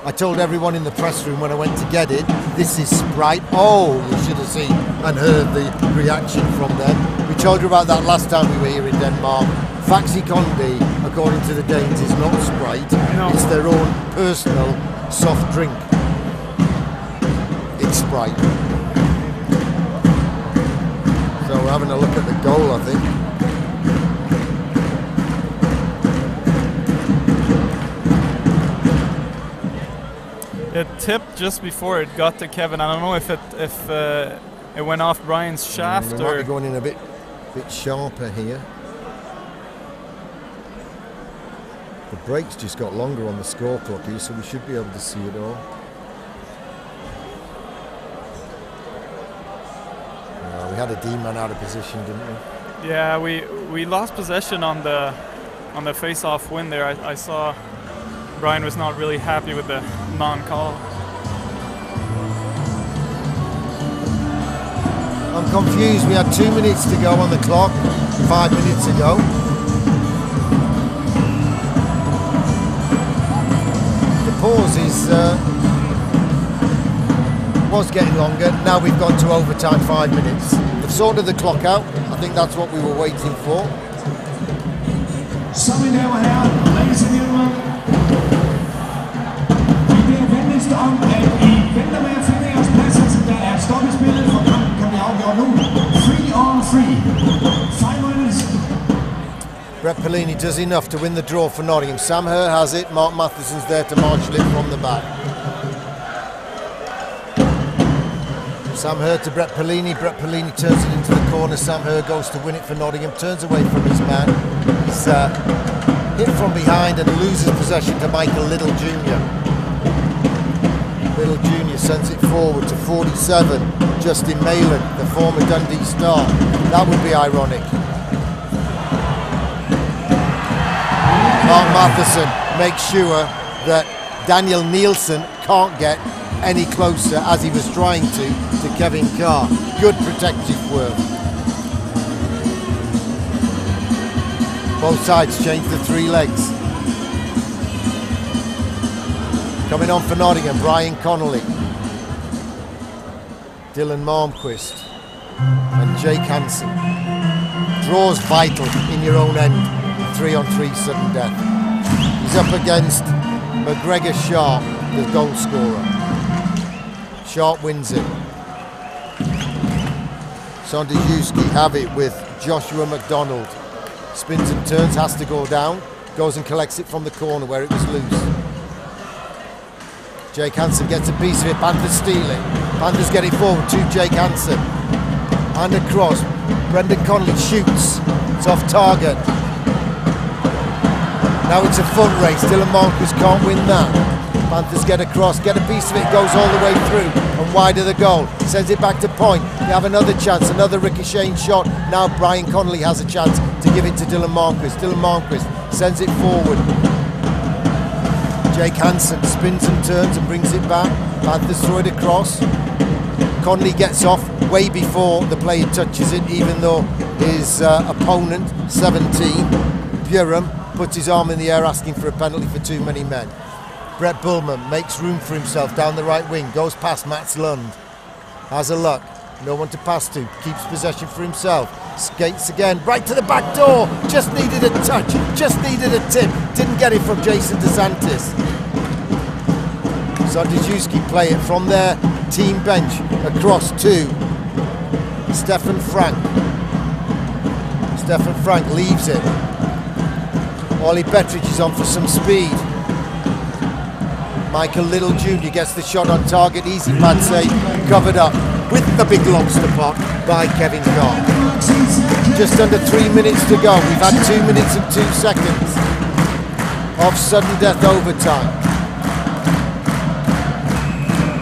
I told everyone in the press room when I went to get it, this is Sprite. Oh, you should have seen and heard the reaction from them. We told you about that last time we were here in Denmark. Faxi Condi, according to the Danes, is not Sprite. No. It's their own personal soft drink. It's Sprite. So we're having a look at the goal, I think. It tipped just before it got to Kevin. I don't know if it went off Brian's shaft or... Might be going in a bit sharper here. The breaks just got longer on the score clock here, so we should be able to see it all. We had a D-man out of position, didn't we? Yeah, we lost possession on the face-off win there. I saw Brian was not really happy with the non-call. I'm confused. We had 2 minutes to go on the clock 5 minutes ago. The pause was getting longer. Now we've gone to overtime 5 minutes. They've sorted the clock out. I think that's what we were waiting for. Så mine damer og herrer, ladies and gentlemen, vi bliver venligst om, at I venter med at finde jeres pladser, så der er stoppet spillet, for kampen kan blive afgjort nu. 3-on-3. 5 minutes. Brett Pelini does enough to win the draw for Nottingham. Sam Hurt has it. Mark Matheson's there to marshal it from the back. Sam Hurt to Brett Pelini. Brett Pelini turns it into the corner. Sam Hurt goes to win it for Nottingham. Turns away from his man. He's hit from behind and loses possession to Michael Little Jr. Little Jr. sends it forward to 47. Justin Malin, the former Dundee star. That would be ironic. Mark Matheson makes sure that Daniel Nielsen can't get any closer, as he was trying to Kevin Carr. Good protective work. Both sides change the 3 legs. Coming on for Nottingham, Brian Connolly. Dylan Malmquist and Jake Hansen. Draws vital in your own end. 3-on-3 sudden death. He's up against McGregor Sharp, the goal scorer. Sharp wins it. SønderjyskE have it with Joshua McDonald. Spins and turns, has to go down. Goes and collects it from the corner where it was loose. Jake Hansen gets a piece of it. Panthers steal it. Panthers get it forward to Jake Hansen. And across. Brendan Connolly shoots. It's off target. Now it's a foot race. Dylan Malmquist can't win that. Panthers get across, get a piece of it, goes all the way through and wide of the goal. Sends it back to point. They have another chance, another ricocheting shot. Now Brian Connolly has a chance to give it to Dylan Malmquist. Dylan Malmquist sends it forward. Jake Hansen spins and turns and brings it back. Panthers throw it across. Connolly gets off way before the player touches it, even though his opponent, 17, Bjurrum, puts his arm in the air asking for a penalty for too many men. Brett Bullman makes room for himself down the right wing, goes past Mats Lund. Has a look, no one to pass to, keeps possession for himself. Skates again, right to the back door, just needed a touch, just needed a tip. Didn't get it from Jason DeSantis. SønderjyskE play it from their team bench across to Stefan Frank. Stefan Frank leaves it. Ollie Bettridge is on for some speed. Michael Little Jr. gets the shot on target, easy pad save, covered up with the big lobster pot by Kevin Carr. Just under 3 minutes to go. We've had 2 minutes and 2 seconds of sudden death overtime.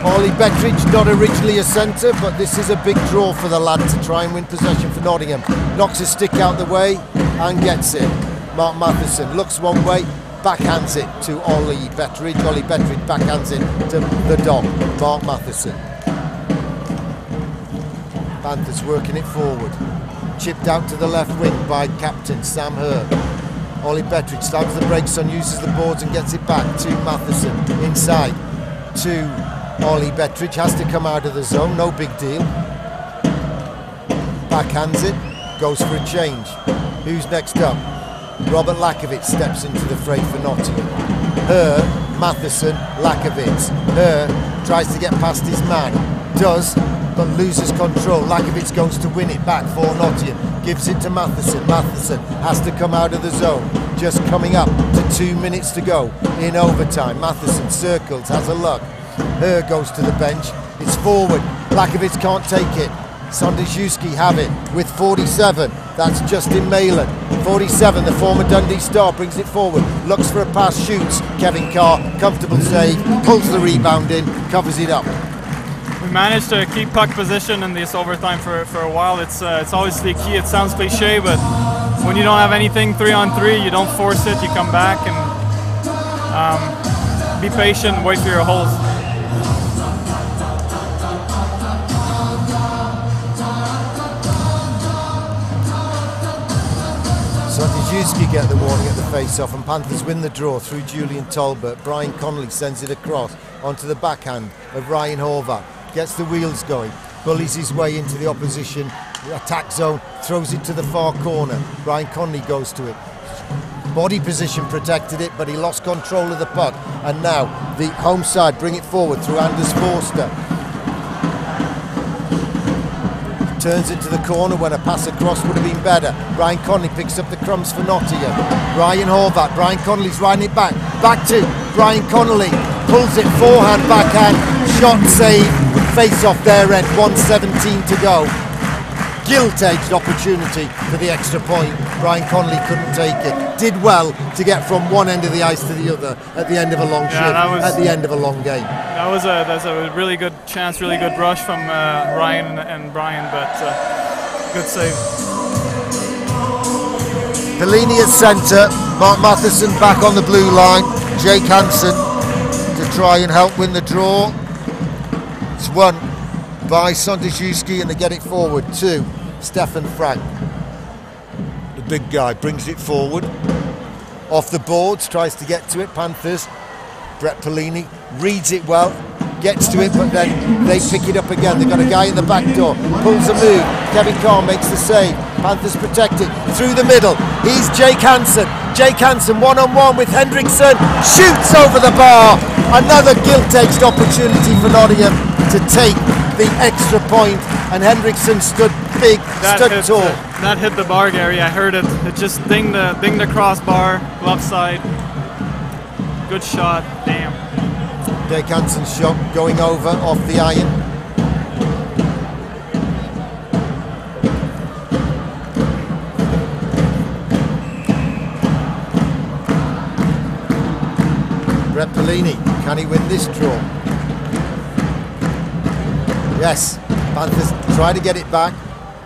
Ollie Bettridge, not originally a centre, but this is a big draw for the lad to try and win possession for Nottingham. Knocks a stick out the way and gets it. Mark Matheson looks one way, backhands it to Ollie Bettridge. Ollie Bettridge backhands it to the dog, Mark Matheson. Panthers working it forward. Chipped out to the left wing by captain Sam Herr. Ollie Bettridge slams the brakes on, uses the boards and gets it back to Matheson. Inside to Ollie Bettridge. Has to come out of the zone, no big deal. Backhands it, goes for a change. Who's next up? Robert Lakovic steps into the fray for Nottingham. Herr, Matheson, Lakovic. Herr tries to get past his man. Does, but loses control. Lakovic goes to win it back for Nottingham. Gives it to Matheson. Matheson has to come out of the zone. Just coming up to 2 minutes to go in overtime. Matheson circles, has a look. Herr goes to the bench. It's forward. Lakovic can't take it. SønderjyskE have it with 47. That's Justin Malin. 47, the former Dundee star, brings it forward. Looks for a pass, shoots. Kevin Carr, comfortable save. Pulls the rebound in, covers it up. We managed to keep puck position in this overtime for a while. It's obviously key. It sounds cliche, but when you don't have anything 3-on-3, you don't force it. You come back and be patient, wait for your holes. SønderjyskE get the warning at the face-off and Panthers win the draw through Julian Tolbert. Brian Connolly sends it across onto the backhand of Ryan Horvath. Gets the wheels going, bullies his way into the opposition attack zone, throws it to the far corner. Brian Connolly goes to it. Body position protected it, but he lost control of the puck. And now the home side bring it forward through Anders Forster. Turns it to the corner when a pass across would have been better. Brian Connolly picks up the crumbs for Nottingham. Ryan Horvath, Brian Connolly's riding it back. Back to Brian Connolly. Pulls it forehand, backhand. Shot save, face off their end. 1:17 to go. Gilt-edged opportunity for the extra point. Brian Connolly couldn't take it. Did well to get from one end of the ice to the other at the end of a long shift, at the end of a long game. That's a really good chance, really good rush from Ryan and Brian, but good save. Bellini at centre, Mark Matheson back on the blue line, Jake Hansen to try and help win the draw. It's won by SønderjyskE and they get it forward to Stefan Frank. The big guy brings it forward. Off the boards, tries to get to it, Panthers. Brett Bellini reads it well, gets to it, but then they pick it up again. They've got a guy in the back door, pulls a move. Kevin Carr makes the save. Panthers protect it through the middle. He's Jake Hansen. Jake Hansen one-on-one with Hendrickson, shoots over the bar. Another gilt-edged opportunity for Nottingham to take the extra point, and Hendrickson stood big, stood tall. That hit the bar, Gary. I heard it. It just dinged the crossbar, left side. Good shot. Damn. Jake Hansen's shot going over off the iron. Brett Pellini, can he win this draw? Yes, Panthers try to get it back.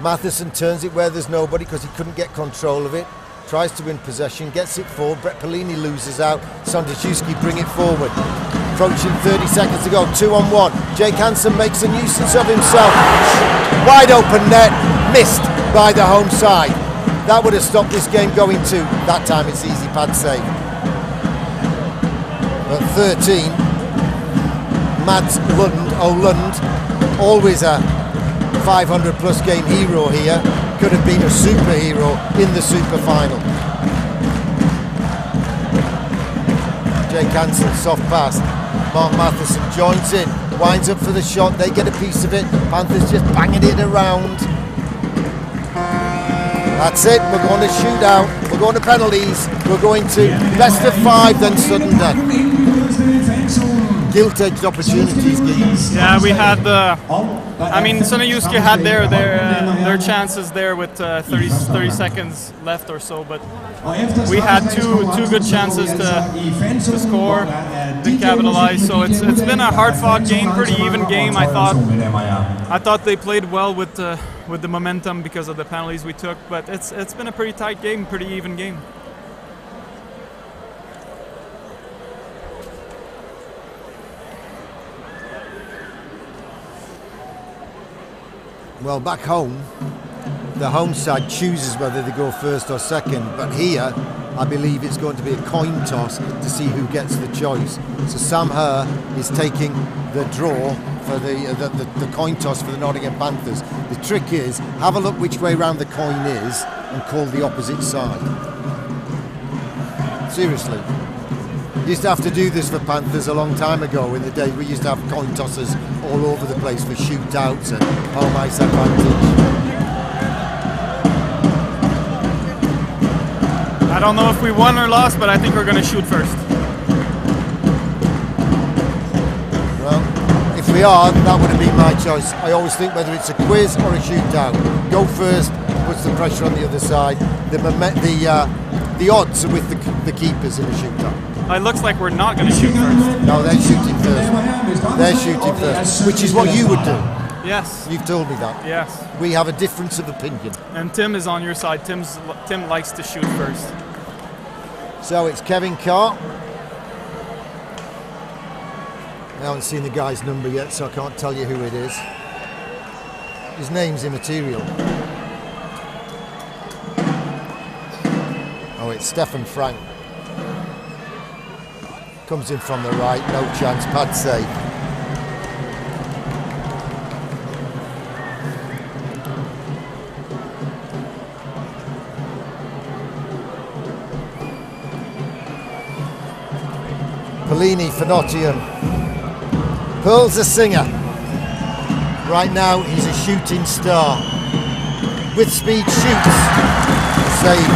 Matheson turns it where there's nobody because he couldn't get control of it. Tries to win possession, gets it forward. Brett Pellini loses out. SønderjyskE bring it forward. Approaching 30 seconds to go, 2-on-1. Jake Hansen makes a nuisance of himself. Wide open net, missed by the home side. That would have stopped this game going to. That time it's easy pad save. At 13, Mads Lund, always a 500 plus game hero here, could have been a superhero in the super final. Jake Hansen, soft pass. Mark Matheson joins in, winds up for the shot, they get a piece of it. Panthers just banging it around. That's it, we're going to shoot out, we're going to penalties, we're going to best of 5, then sudden death. Gilt-edged opportunities. Yeah, we had I mean, SønderjyskE had their chances there with 30 seconds left or so, but we had two good chances to score, to capitalize. So it's been a hard-fought game, pretty even game. I thought they played well with the momentum because of the penalties we took, but it's been a pretty tight game, pretty even game. Well, back home, the home side chooses whether they go first or second, but here, I believe it's going to be a coin toss to see who gets the choice. So Sam Herr is taking the draw for the coin toss for the Nottingham Panthers. The trick is, have a look which way round the coin is and call the opposite side. Seriously. Used to have to do this for Panthers a long time ago in the day we used to have coin tossers all over the place for shootouts and home ice advantage. I don't know if we won or lost, but I think we're going to shoot first. Well, if we are, that would have been my choice. I always think whether it's a quiz or a shootout, go first, puts the pressure on the other side. The odds are with the keepers in a shootout. It looks like we're not going to shoot first. No, they're shooting first. They're shooting first, which is what you would do. Yes. You've told me that. Yes. We have a difference of opinion. And Tim is on your side. Tim likes to shoot first. So it's Kevin Carr. I haven't seen the guy's number yet, so I can't tell you who it is. His name's immaterial. Oh, it's Stefan Frank. Comes in from the right, no chance, pad save. Pellini for Nottingham. Pearl's a singer. Right now he's a shooting star. With speed shoots. Save.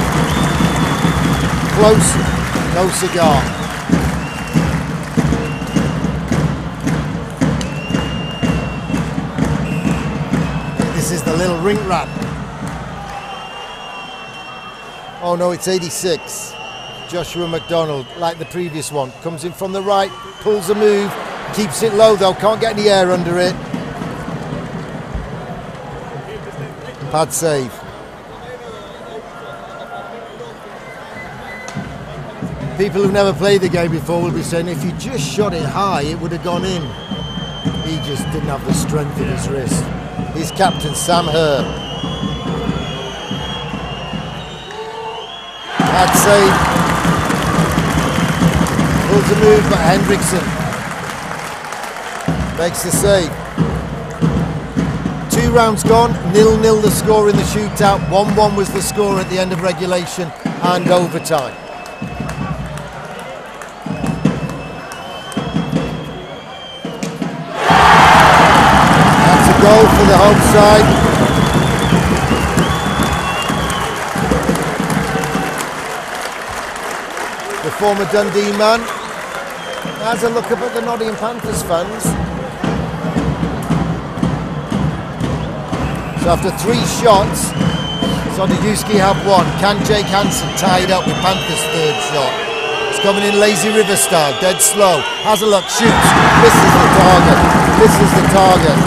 Close, no cigar. This is the little ring rat. Oh no, it's 86. Joshua McDonald, like the previous one, comes in from the right, pulls a move, keeps it low though, can't get any air under it. Pad save. People who've never played the game before will be saying if you just shot it high, it would have gone in. He just didn't have the strength in his wrist. His captain, Sam Herr. Pad save. Pulls a move by Hendrickson. makes the save. 2 rounds gone, 0-0 the score in the shootout, 1-1 was the score at the end of regulation and overtime. That's a goal for the home side. The former Dundee man has a look up at the Nottingham Panthers fans. So after 3 shots, SønderjyskE have 1. Can Jake Hansen tie it up with Panthers' 3rd shot? It's coming in lazy river style, dead slow. Has a look, shoots, misses the target, misses the target.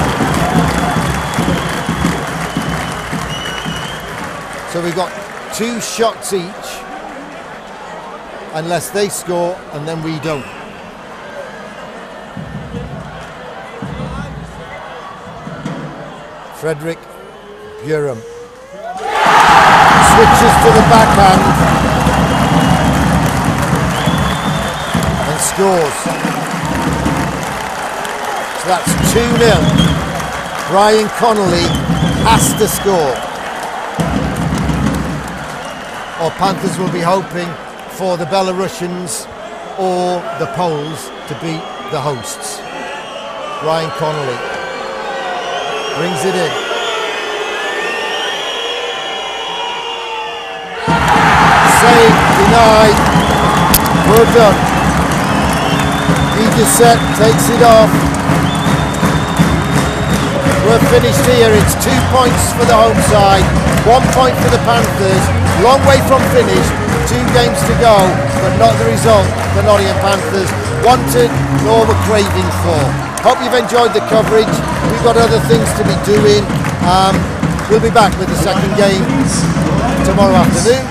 So we've got 2 shots each, unless they score and then we don't. Frederick Burum switches to the backhand and scores. So that's 2-0. Brian Connolly has to score, or Panthers will be hoping for the Belarusians or the Poles to beat the hosts. Brian Connolly brings it in. Save, denied, well done. Egerset takes it off. We're finished here, it's 2 points for the home side, 1 point for the Panthers. Long way from finish, 2 games to go, but not the result the Nottingham Panthers wanted nor were craving for. Hope you've enjoyed the coverage. We've got other things to be doing. We'll be back with the second game tomorrow afternoon,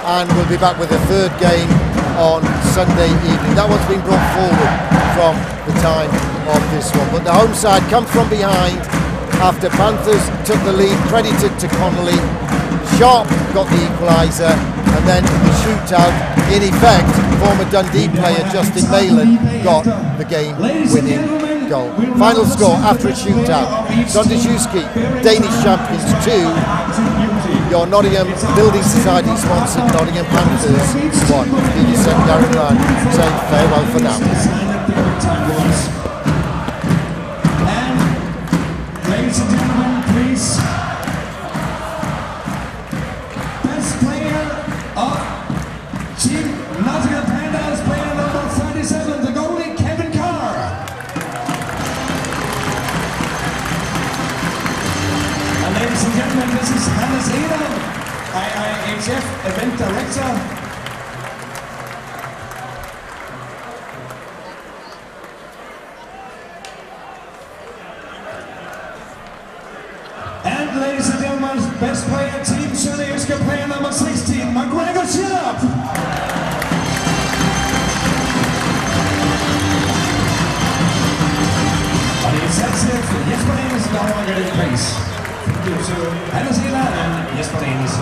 and we'll be back with the 3rd game on Sunday evening. That one's been brought forward from the time of this one. But the home side come from behind after Panthers took the lead, credited to Connolly. Sharp got the equaliser, and then in the shootout, in effect, former Dundee player Justin Mayland got the game-winning goal. Final score after a shootout: SønderjyskE, Danish champions 2, your Nottingham Building Society sponsored Nottingham Panthers 1. Peter St. Darren Ryan saying farewell for now. And ladies and gentlemen, please, best player of Team Nottingham Panthers, player number 37, the goalie Kevin Carr. And ladies and gentlemen, this is Hannes Eder, IIHF event director. And ladies and gentlemen, best player Team SønderjyskE, player number 16, McGregor Schillup. Og det er satsigt Jesper Danes, der overrækker den pris. Thank you to Hannes Eder and Jesper Danes.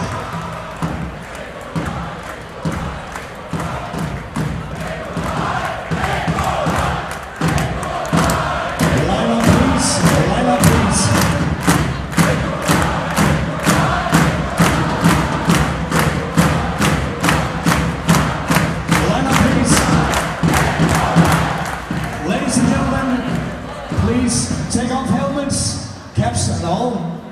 Take off helmets, caps and all.